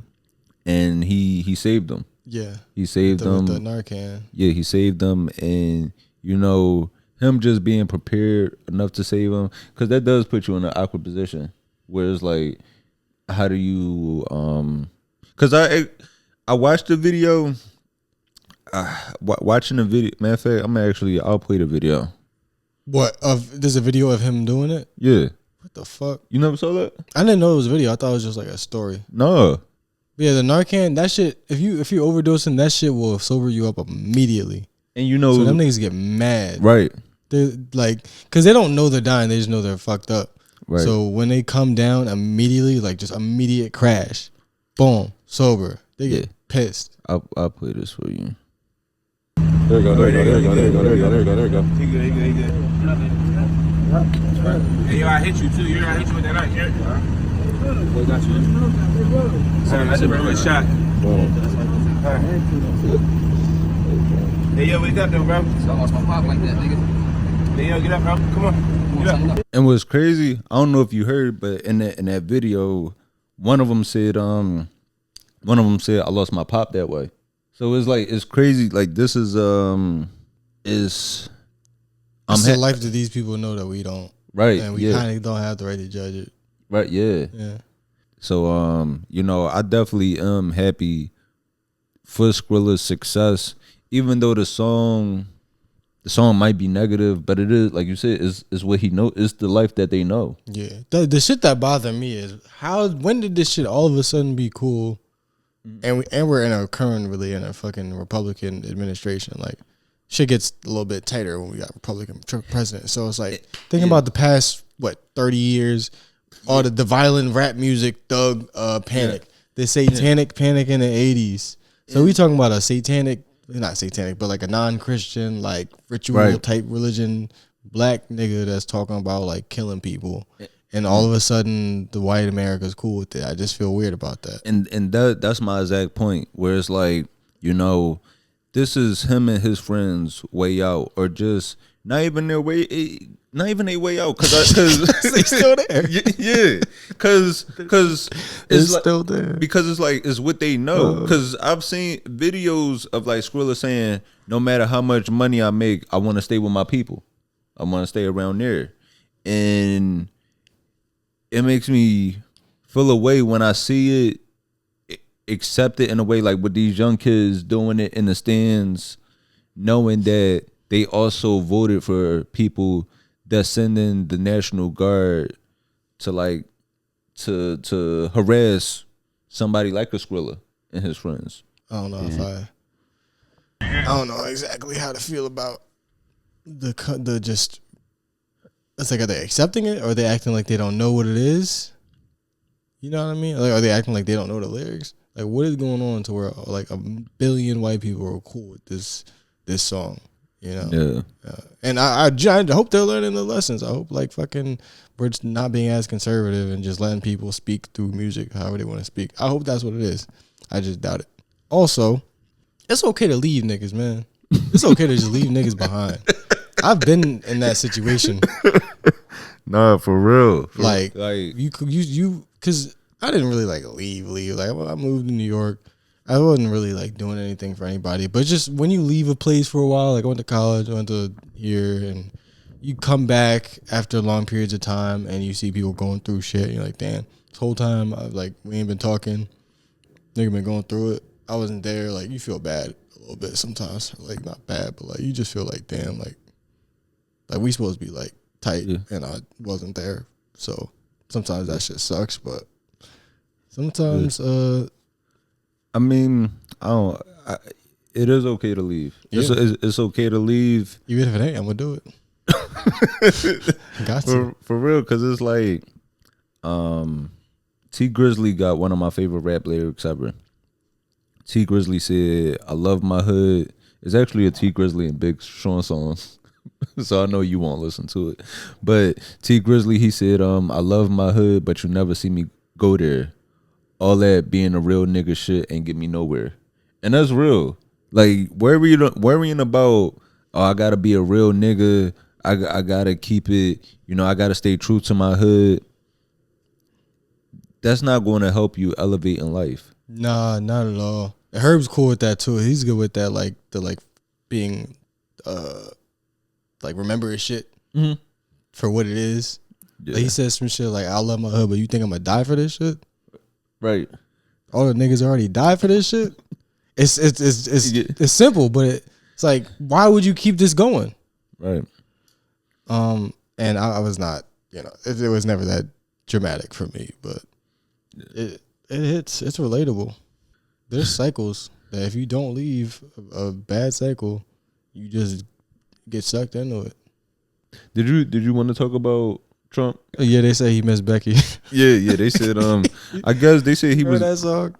And he saved them. Yeah. He saved them. With the Narcan. Yeah, he saved them, and him just being prepared enough to save them, because that does put you in an awkward position where it's like, how do you because I watched the video. Watching the video, matter of fact, I'll play the video. What? There's a video of him doing it? Yeah. What the fuck? You never saw that? I didn't know it was a video. I thought it was just like a story. No. Yeah, the Narcan, that shit, if you overdosing, that shit will sober you up immediately. And so them niggas get mad. Right. They're because they don't know they're dying, they just know they're fucked up. Right. So when they come down immediately, just immediate crash, boom, sober. They get pissed. I'll play this for you. There you go. He good. Hey, yo, I hit you too. I hit you with that knife. Yeah. What got you? It's a really shot. Hey, yo, wake up, though, bro. So I lost my pop like that, nigga. Hey, yo, get up, bro. Come on. Get up. And what's crazy, I don't know if you heard, but in that video, one of them said I lost my pop that way. So it's like, it's crazy. Like, this is It's the life that these people know that we don't. Right. And we kind of don't have the right to judge it. Right. Yeah. Yeah. So you know, I definitely am happy for Skrilla's success, even though the song might be negative, but it is, like you said, is what he know. It's the life that they know. Yeah. The shit that bothered me is when did this shit all of a sudden be cool, and we're in a fucking Republican administration. Like, shit gets a little bit tighter when we got Republican president. So it's like, thinking about the past 30 years, all the violent rap music, thug panic, the satanic panic in the 80s. So we talking about a satanic, not satanic, but like a non-Christian, like ritual type religion, black nigga that's talking about like killing people. And all of a sudden, the white America's cool with it. I just feel weird about that. And that's my exact point, where it's like, you know, this is him and his friends' way out, or just not even their way out, because they still there. Yeah, because it's like, still there, because it's like, it's what they know. Because I've seen videos of like Skrilla saying, no matter how much money I make, I want to stay with my people. I want to stay around there, and it makes me feel a way when I see it. Accept it in a way, like with these young kids doing it in the stands, knowing that they also voted for people that's sending the National Guard to harass somebody like a Skrilla and his friends. I don't know if I don't know exactly how to feel about the just. It's like, are they accepting it, or are they acting like they don't know what it is? You know what I mean? Like, are they acting like they don't know the lyrics? Like, what is going on to where like a billion white people are cool with this song? You know? Yeah. And I hope they're learning the lessons. I hope like fucking we're just not being as conservative and just letting people speak through music however they want to speak. I hope that's what it is. I just doubt it. Also, it's okay to leave niggas, man. It's okay to just leave niggas behind. I've been in that situation. Nah, for real. Like you, because I didn't really like leave. Like, I moved to New York. I wasn't really like doing anything for anybody. But just when you leave a place for a while, like I went to college, I went to here, and you come back after long periods of time, and you see people going through shit. And you're like, damn, this whole time we ain't been talking. Nigga been going through it. I wasn't there. Like, you feel bad a little bit sometimes. Like, not bad, but like you just feel like, damn, like we supposed to be like tight, and I wasn't there. So sometimes that shit sucks, but sometimes I mean, it is okay to leave. Yeah. It's okay to leave. Even if it ain't, I'm gonna do it. Got to. For real, because it's like T Grizzly got one of my favorite rap lyrics ever. T Grizzly said, "I love my hood." It's actually a T Grizzly and Big Sean song. So I know you won't listen to it. But T Grizzly, he said, I love my hood, but you never see me go there. All that being a real nigga shit ain't get me nowhere. And that's real. Like, worrying about, oh, I gotta be a real nigga, I gotta keep it, I gotta stay true to my hood. That's not going to help you elevate in life. Nah, not at all. Herb's cool with that too. He's good with that, like being remember his shit for what it is. Yeah. Like, he says some shit like, I love my hood, but you think I'm gonna die for this shit? Right. All the niggas already died for this shit. It's simple, but it's like, why would you keep this going? Right. And I was not, it was never that dramatic for me, but it's relatable. There's cycles that if you don't leave a bad cycle, you just get sucked into it. Did you want to talk about Trump? Yeah, they say he missed Becky. Yeah, they said I guess they said he was that song.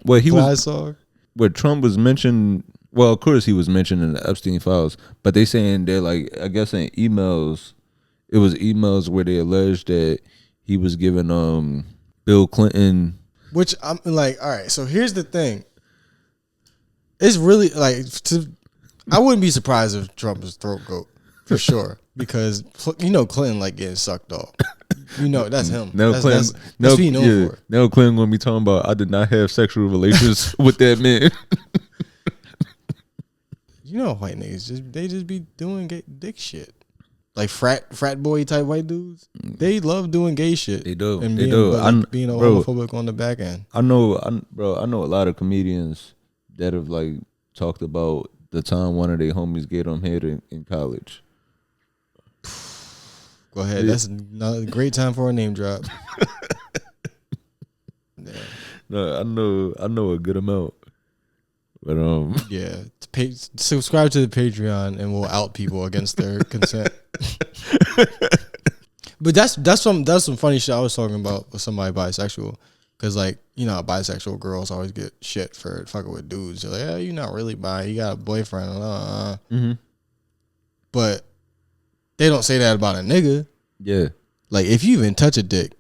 Well, he Fly was song. Where Trump was mentioned. Well, of course he was mentioned in the Epstein files, but they saying they're like, I guess in emails, it was emails where they alleged that he was giving Bill Clinton. Which I'm like, all right. So here's the thing. it's really like I wouldn't be surprised if Trump is throat goat for sure because Clinton like getting sucked off. That's him. That's what he known for. Now Clinton gonna be talking about I did not have sexual relations with that man. White niggas they just be doing dick shit. Like frat boy type white dudes, they love doing gay shit. They do. And they do. Being homophobic on the back end. I know a lot of comedians that have like talked about the time one of their homies gave them head in college. Go ahead. That's a great time for a name drop. Yeah. No, I know a good amount. But yeah. Subscribe to the Patreon and we'll out people against their consent. But that's some funny shit I was talking about with somebody bisexual. Cause like, bisexual girls always get shit for fucking with dudes. They're like, yeah, you're not really bi, you got a boyfriend. Mm-hmm. But they don't say that about a nigga. Yeah. Like if you even touch a dick,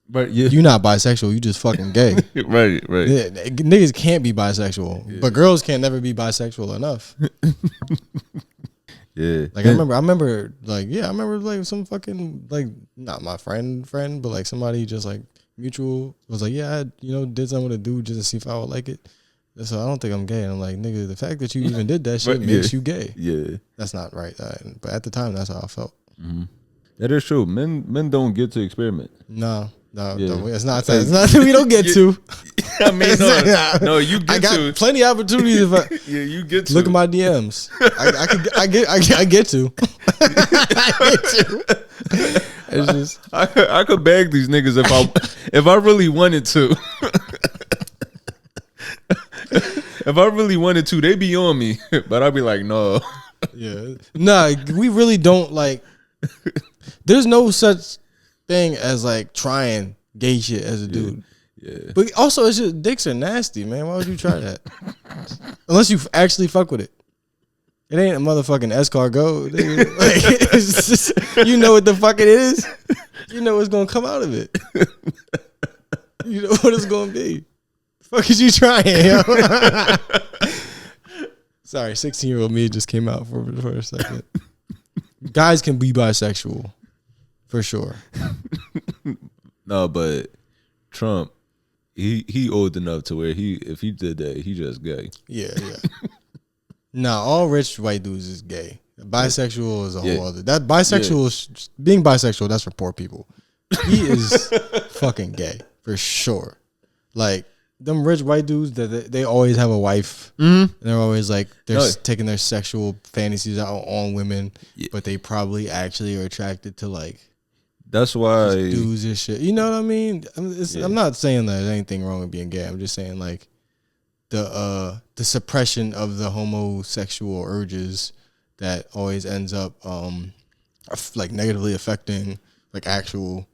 but yeah, you're not bisexual, you just fucking gay. Right. Yeah, niggas can't be bisexual, but girls can't never be bisexual enough. Yeah. Like I remember like some fucking like not my friend, but like somebody just like mutual was like, yeah, I did something with a dude just to see if I would like it. So I don't think I'm gay. And I'm like, nigga, the fact that you even did that shit makes you gay. Yeah. That's not right. But at the time, that's how I felt. Mm-hmm. That is true. Men don't get to experiment. No, it's not that we don't get to. I mean, no, you get to. I got plenty of opportunities. If you get to. Look at my DMs. I get to. It's just I could bag these niggas if I really wanted to. If I really wanted to, they be on me, but I'd be like, no. Yeah, we really don't like. There's no such thing as like trying gay shit as a dude. Yeah. But also, it's just dicks are nasty, man. Why would you try that? Unless you actually fuck with it. It ain't a motherfucking escargot. Like, it's just, you know what the fuck it is. You know what's gonna come out of it. You know what it's gonna be. The fuck is you trying, yo? Sorry, 16-year-old me just came out for a second. Guys can be bisexual, for sure. No, but Trump, he old enough to where if he did that, he just gay. Yeah. Nah, all rich white dudes is gay. Bisexual is a whole other. That bisexual is being bisexual. That's for poor people. He is fucking gay for sure. Like them rich white dudes that they always have a wife. Mm-hmm. And they're always like taking their sexual fantasies out on women, but they probably actually are attracted to like. That's why dudes and shit. You know what I mean? I'm not saying that there's anything wrong with being gay. I'm just saying like the suppression of the homosexual urges that always ends up like negatively affecting like actual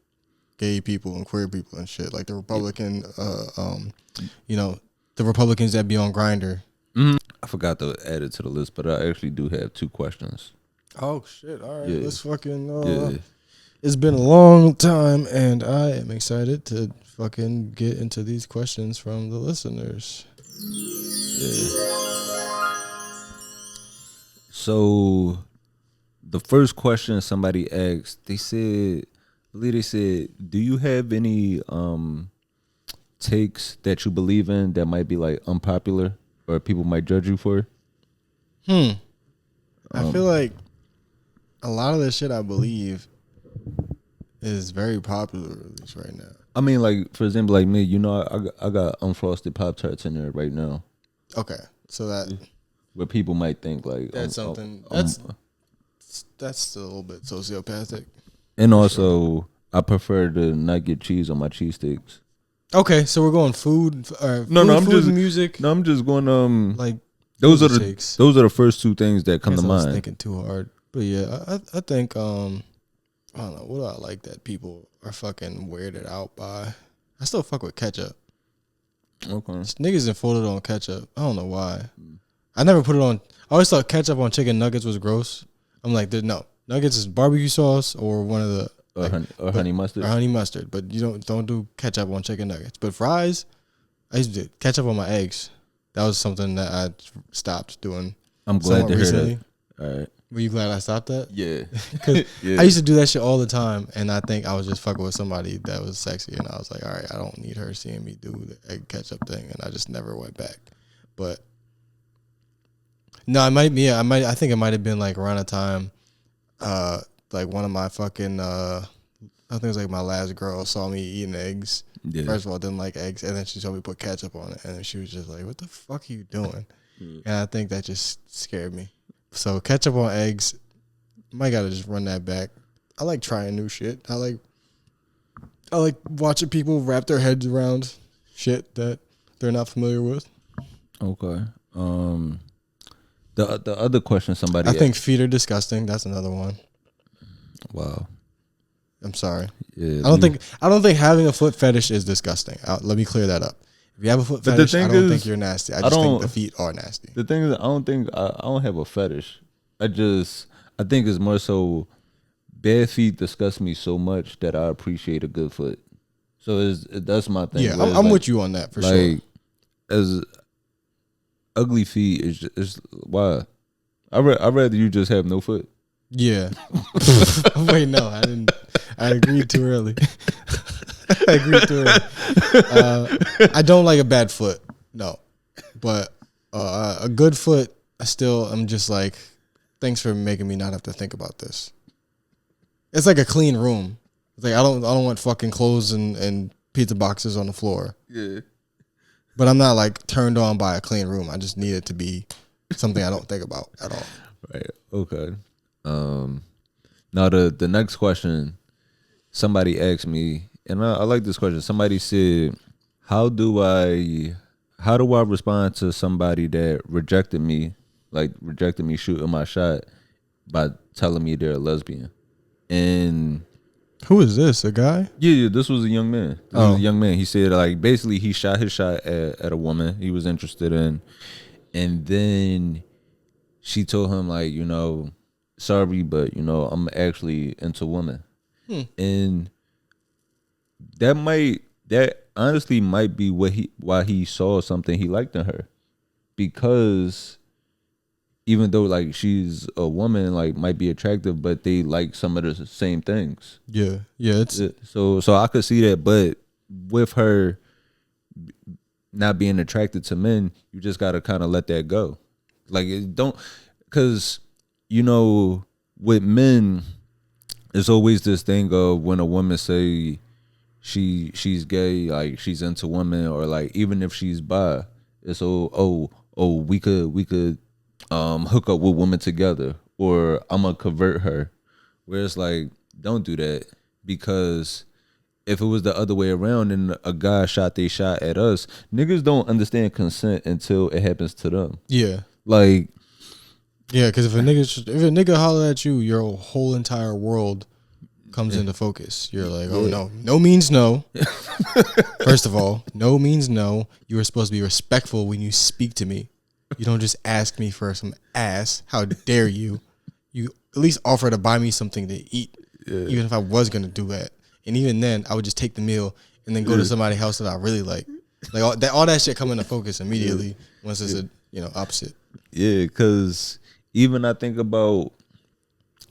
gay people and queer people and shit. Like the Republican, the Republicans that be on Grindr. Mm-hmm. I forgot to add it to the list, but I actually do have 2 questions. Oh shit! All right, let's fucking. It's been a long time, and I am excited to fucking get into these questions from the listeners. Yeah. So, the first question somebody asked, they said, do you have any takes that you believe in that might be like unpopular or people might judge you for? I feel like a lot of the shit I believe is very popular, at least right now. I mean, like, for example, like me, I got unfrosted Pop-Tarts in there right now. Okay, so that where people might think like that's something that's a little bit sociopathic. And also, I prefer to not get cheese on my cheesesteaks. Okay, so we're going food. I'm just music. No, I'm just going like those are the first 2 things that come to mind. I was thinking too hard, but yeah, I think I don't know. What do I like that people are fucking weirded out by? I still fuck with ketchup. Okay. Niggas done folded on ketchup. I don't know why. I never put it on. I always thought ketchup on chicken nuggets was gross. I'm like, no. Nuggets is barbecue sauce or one of the honey mustard. Or honey mustard. But you don't do ketchup on chicken nuggets. But fries, I used to do ketchup on my eggs. That was something that I stopped doing. I'm glad to recently. hear that. All right. Were you glad I stopped that? Yeah. Because Yeah. I used to do that shit all the time, and I think I was just fucking with somebody that was sexy, and I was like, all right, I don't need her seeing me do the egg ketchup thing, and I just never went back. But no, I think it might have been like around a time, like one of my fucking, I think it was like my last girl saw me eating eggs. Yeah. First of all, didn't like eggs, and then she saw me put ketchup on it, and then she was just like, what the fuck are you doing? And I think that just scared me. So ketchup on eggs, might gotta just run that back. I like trying new shit. I like watching people wrap their heads around shit that they're not familiar with. Okay. The other question somebody I think feet are disgusting. That's another one. Wow. I'm sorry. Yeah. I don't think having a foot fetish is disgusting. Let me clear that up. If you have a foot But fetish, the I thing don't is, think you're nasty. I just think the feet are nasty. The thing is, I don't have a fetish. I think it's more so bare feet disgust me so much that I appreciate a good foot. So that's my thing. Yeah, I'm with you on that for sure. As ugly feet is why I'd rather you just have no foot. Yeah. Wait, no, I didn't. I agreed too early. I agreed too early. I don't like a bad foot. No, but a good foot. I'm just like, thanks for making me not have to think about this. It's like a clean room. It's like I don't want fucking clothes and pizza boxes on the floor. Yeah. But I'm not like turned on by a clean room. I just need it to be something I don't think about at all. Right. Okay. Now the next question, somebody asked me, and I like this question. Somebody said, how do I respond to somebody that rejected me shooting my shot by telling me they're a lesbian? And who is this? A guy? Yeah, this was a young man. He said, like, basically he shot his shot at a woman he was interested in, and then she told him, like, you know, sorry, but, you know, I'm actually into women. And that honestly might be why he saw something he liked in her, because even though like she's a woman, like might be attractive, but they like some of the same things. Yeah. It's so I could see that, but with her not being attracted to men, you just gotta kind of let that go. Like, because you know, with men, it's always this thing of when a woman say she's gay, like she's into women, or like even if she's bi, it's we could hook up with women together, or I'm gonna convert her. Where it's like, don't do that, because if it was the other way around and a guy shot at us, niggas don't understand until it happens to them. Yeah. Like, yeah, because if a nigga holler at you, your whole entire world comes into focus. You're like, oh no means no. First of all, no means no. You are supposed to be respectful when you speak to me. You don't just ask me for some ass. How dare you? You at least offer to buy me something to eat, even if I was gonna do that. And even then, I would just take the meal and then go to somebody's house that I really like. Like all that shit come into focus immediately once it's opposite. Yeah, because even I think about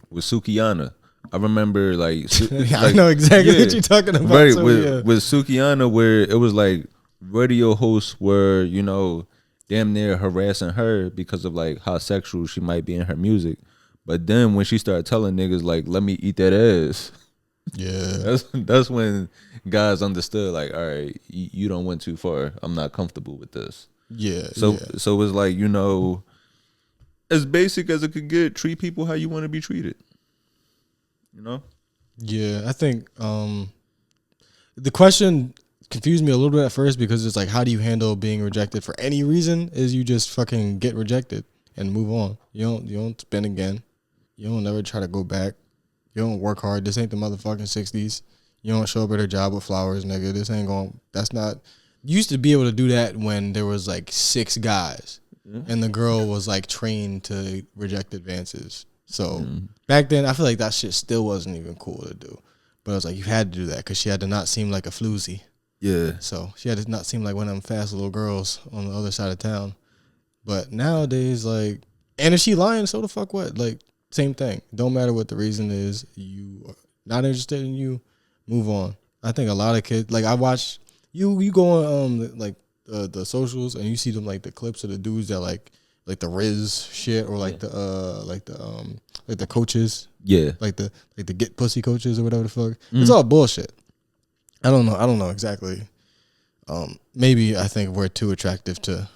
with Sukiyana. I remember like I know exactly what you're talking about. Right, so, with Sukiyana, where it was like radio hosts were, you know, damn near harassing her because of like how sexual she might be in her music. But then when she started telling niggas like, let me eat that ass. Yeah. That's when guys understood, like, all right, you don't went too far. I'm not comfortable with this. Yeah. So it was like, you know, as basic as it could get, treat people how you want to be treated. You know? Yeah, I think the question confused me a little bit at first, because it's like, how do you handle being rejected for any reason? Is you just fucking get rejected and move on. You don't spin again. You don't never try to go back. You don't work hard. This ain't the motherfucking 60s. You don't show up at her job with flowers, nigga. This ain't going, that's not, you used to be able to do that when there was like 6 guys and the girl was like trained to reject advances. So back then, I feel like that shit still wasn't even cool to do. But I was like, you had to do that because she had to not seem like a floozy. Yeah. So she had to not seem like one of them fast little girls on the other side of town. But nowadays, like, and if she lying, so the fuck what? Like, same thing. Don't matter what the reason is. You are not interested in you, move on. I think a lot of kids, like, I watch, you go on, like, the socials and you see them, like, the clips of the dudes that, like the Riz shit or, like, the coaches. Yeah. Like the get pussy coaches or whatever the fuck. It's all bullshit. I don't know exactly. Maybe I think we're too attractive to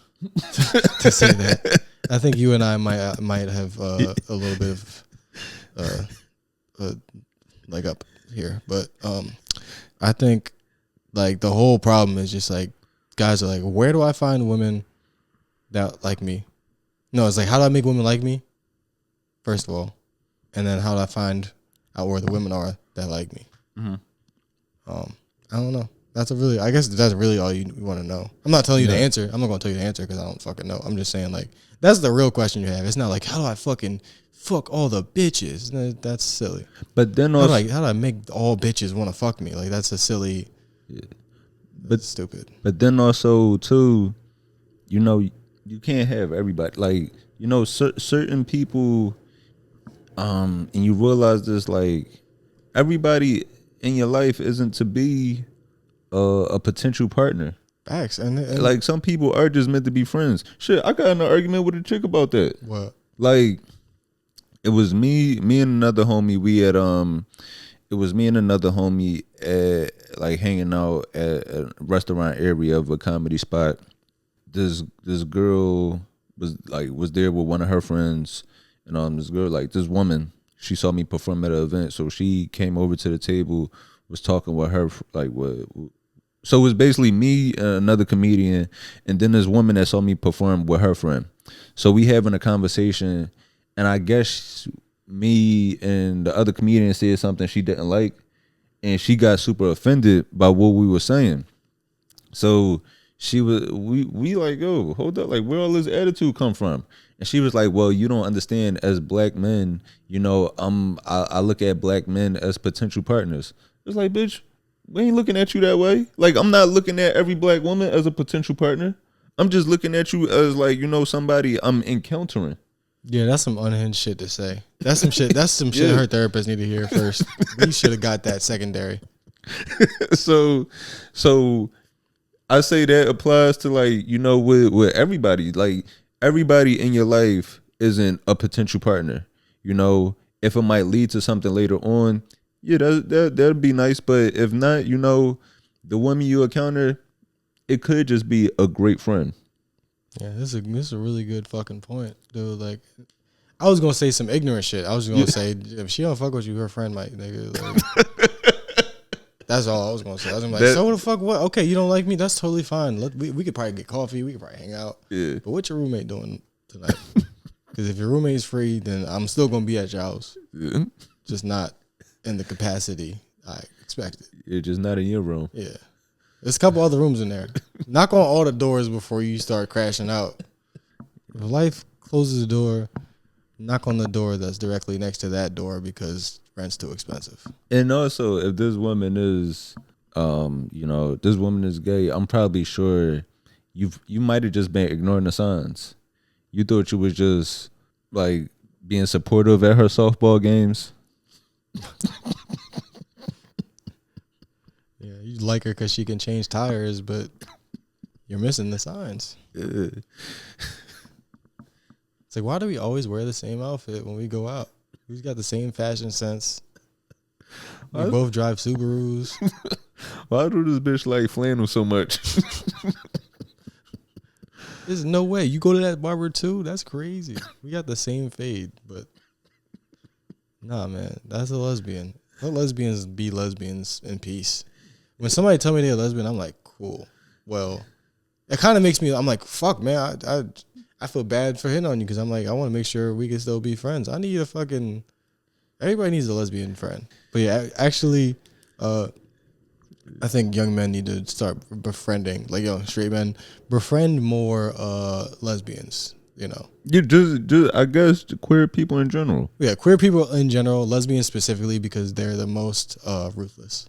see that. I think you and I might have a little bit of like up here, but I think like the whole problem is just like guys are like, where do I find women that like me? No, it's like, how do I make women like me? First of all, and then how do I find out where the women are that like me? I don't know. I guess that's really all you want to know. I'm not telling you the answer. I'm not going to tell you the answer because I don't fucking know. I'm just saying, like, that's the real question you have. It's not like, how do I fucking fuck all the bitches? That's silly. But then How also, do I make all bitches want to fuck me? Like, that's a silly, that's stupid. But then also, too, you know, you can't have everybody. Like, you know, certain people, and you realize this, like, everybody in your life isn't to be a potential partner. Facts. And like, some people are just meant to be friends. Shit, I got in an argument with a chick about that. What? Like, it was me and another homie. We had it was me and another homie at, like, hanging out at a restaurant area of a comedy spot. This girl was there with one of her friends, and this woman, she saw me perform at an event, so she came over to the table, was talking with her, like, what. So it was basically me and another comedian, and then this woman that saw me perform with her friend. So we having a conversation, and I guess me and the other comedian said something she didn't like, and she got super offended by what we were saying. So we like, yo, hold up, like, where all this attitude come from? And she was like, well, you don't understand, as black men, you know, I look at black men as potential partners. It's like, bitch, we ain't looking at you that way. Like, I'm not looking at every black woman as a potential partner. I'm just looking at you as, like, you know, somebody I'm encountering. Yeah, that's some unhinged shit to say. That's some shit. That's some shit her therapist need to hear first. We should have got that secondary. So I say that applies to, like, you know, with everybody. Like, everybody in your life isn't a potential partner. You know, if it might lead to something later on, yeah, that'd be nice. But if not, you know, the woman you encounter, it could just be a great friend. Yeah, this is a really good fucking point, dude. Like, I was gonna say some ignorant shit. I was gonna say, if she don't fuck with you, her friend might, nigga. Like, that's all I was gonna say. I was gonna be like, so the fuck what? Okay, you don't like me? That's totally fine. We could probably get coffee. We could probably hang out. Yeah. But what your roommate doing tonight? Because if your roommate's free, then I'm still gonna be at your house. Yeah. Just not in the capacity I expected. You're just not in your room. Yeah. There's a couple other rooms in there. Knock on all the doors before you start crashing out. If life closes the door, knock on the door that's directly next to that door because rent's too expensive. And also, if this woman is, you know, this woman is gay, I'm probably sure you might have just been ignoring the signs. You thought you was just, like, being supportive at her softball games. Yeah, you like her because she can change tires, but you're missing the signs. Yeah. It's like, why do we always wear the same outfit when we go out? We've got the same fashion sense. We both drive Subarus. Why do this bitch like flannel so much? There's no way. You go to that barber too? That's crazy. We got the same fade, but nah, man, that's a lesbian. Let lesbians be lesbians in peace. When somebody tell me they're a lesbian, I'm like, cool. Well, it kind of makes me, I'm like, fuck, man, I feel bad for hitting on you because I'm like, I want to make sure we can still be friends. I need a fucking, everybody needs a lesbian friend. But yeah, actually, I think young men need to start befriending, like, yo, straight men, befriend more lesbians, you know. You just I guess queer people in general. Yeah, queer people in general, lesbians specifically because they're the most ruthless.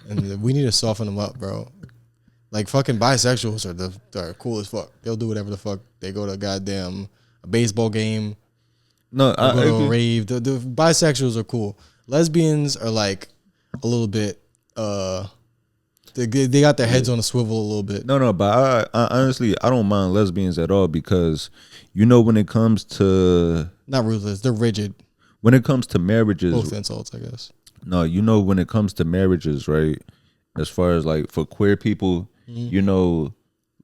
And we need to soften them up, bro. Like fucking bisexuals are cool as fuck. They'll do whatever the fuck. They go to a baseball game. No, I go to a agree. rave. The bisexuals are cool. Lesbians are like a little bit. They got their heads on a swivel a little bit. No, but I honestly I don't mind lesbians at all because when it comes to Not ruthless. They're rigid. when it comes to marriages, Both insults, I guess. no, when it comes to marriages, right? As far as like for queer people,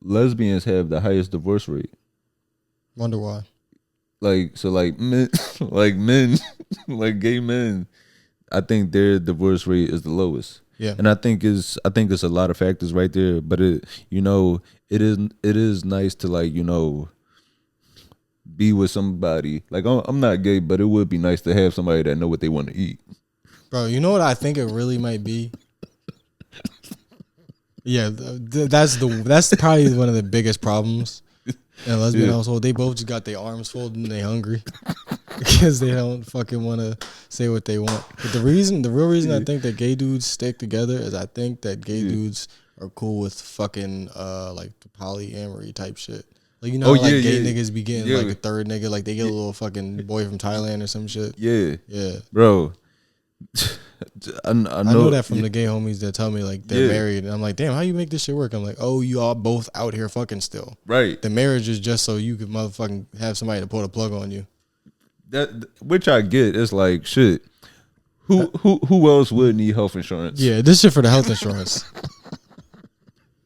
lesbians have the highest divorce rate. Wonder why. Like men, like gay men, I think their divorce rate is the lowest. Yeah. And I think it's a lot of factors right there, but it is nice to like, be with somebody. Like I'm not gay, but it would be nice to have somebody that know what they want to eat. Bro, you know what I think it really might be? Yeah, that's probably one of the biggest problems in a lesbian household. They both just got their arms folded and they hungry because they don't fucking want to say what they want. But the real reason I think that gay dudes stick together is I think that gay dudes are cool with fucking like the polyamory type shit. Like gay niggas be getting like a third nigga, like they get a little fucking boy from Thailand or some shit. Yeah, bro. I know that from the gay homies that tell me like they're married, and I'm like, damn, how you make this shit work? I'm like, oh, you all both out here fucking still. Right. The marriage is just so you could motherfucking have somebody to pull the plug on you. That which I get. It's like shit. Who else would need health insurance? Yeah, this shit for the health insurance.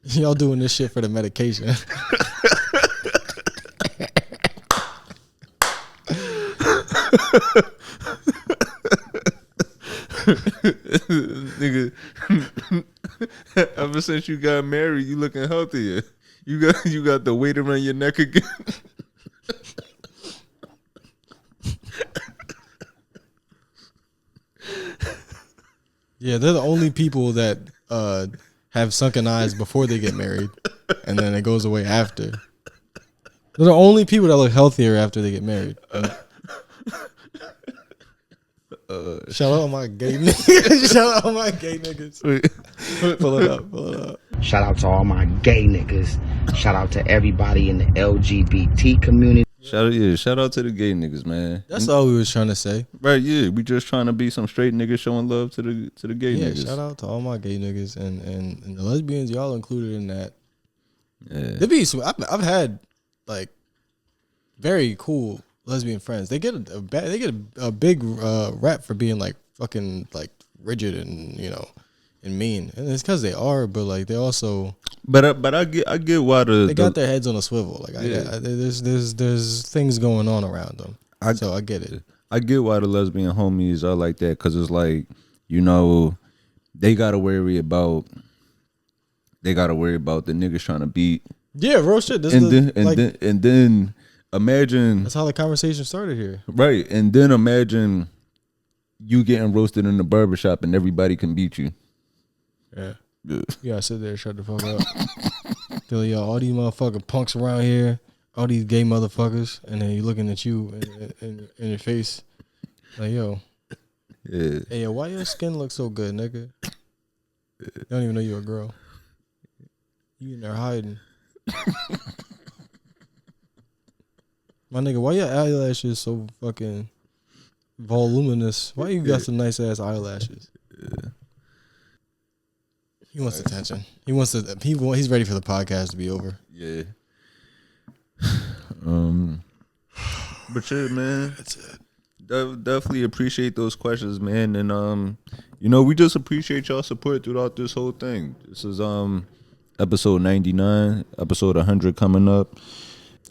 Y'all doing this shit for the medication. Nigga, ever since you got married, you looking healthier. You got the weight around your neck again. Yeah, they're the only people that have sunken eyes before they get married, and then it goes away after. They're the only people that look healthier after they get married. Shout out my gay niggas. Shout out my gay niggas. Pull it up. Shout out to all my gay niggas. Shout out to everybody in the LGBT community. Shout out to the gay niggas, man. That's all we was trying to say. Right, yeah. We just trying to be some straight niggas showing love to the gay niggas. Shout out to all my gay niggas and the lesbians, y'all included in that. Yeah. I've had like very cool lesbian friends. They get a big rap for being like fucking like rigid and and mean, and it's because they are, but like they also. But I get why they got their heads on a swivel. Like there's things going on around them. So I get it. I get why the lesbian homies are like that, because it's like they gotta worry about the niggas trying to beat. Yeah, real shit. And then imagine that's how the conversation started here. Right, and then imagine you getting roasted in the barbershop and everybody can beat you. Yeah. Yeah, I sit there, shut the fuck up. Tell y'all, all these motherfucking punks around here, all these gay motherfuckers, and then you looking at you in your face, like, yo, yeah, hey, yo, why your skin look so good, nigga? They don't even know you're a girl. You in there hiding. My nigga, why your eyelashes so fucking voluminous? Why you got some nice ass eyelashes? Yeah. He wants attention. He's ready for the podcast to be over. Yeah. But yeah, man. That's it. Definitely appreciate those questions, man. And we just appreciate y'all support throughout this whole thing. This is episode 99, episode 100 coming up.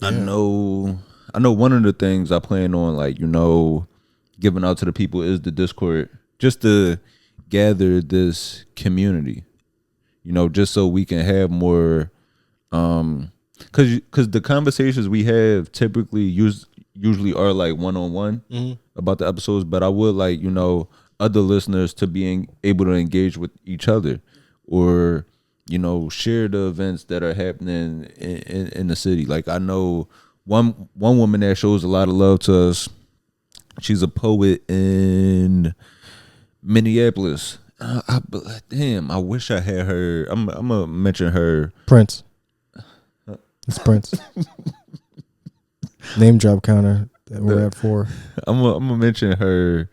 Yeah. I know one of the things I plan on, like, giving out to the people is the Discord, just to gather this community. Just so we can have more, cause the conversations we have typically usually are like one-on-one about the episodes, but I would like, other listeners to be able to engage with each other, or, share the events that are happening in the city. Like, I know one woman that shows a lot of love to us. She's a poet in Minneapolis. Damn, I wish I had her. I'm gonna mention her. Prince. It's Prince. Name drop counter. We're at 4. I'm gonna mention her.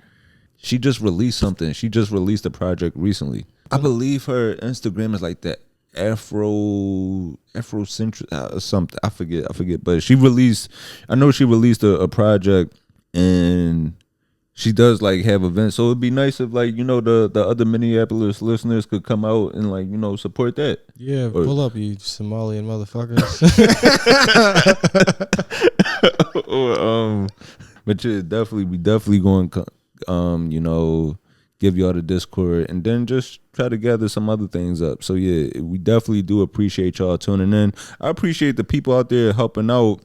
She just released something. She just released a project recently. I believe her Instagram is like that Afrocentric something. I forget. But she released. I know she released a project, and she does like have events. So it'd be nice if like the other Minneapolis listeners could come out and like support that. Yeah, pull up, you Somalian motherfuckers. But yeah, we definitely going give y'all the Discord and then just try to gather some other things up. So yeah, we definitely do appreciate y'all tuning in. I appreciate the people out there helping out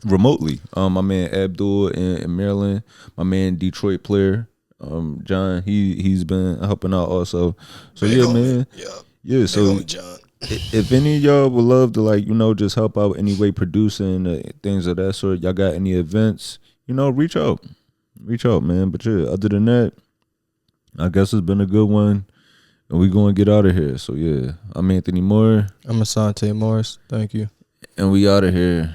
remotely. My man Abdul in Maryland, my man Detroit player, John, he's been helping out also. So yeah, man. Yeah, so if any of y'all would love to like, just help out anyway producing things of that sort, y'all got any events, reach out, man. But yeah, other than that, I guess it's been a good one, and we going to get out of here. So yeah, I'm Anthony Moore. I'm Asante Morris. Thank you. And we out of here.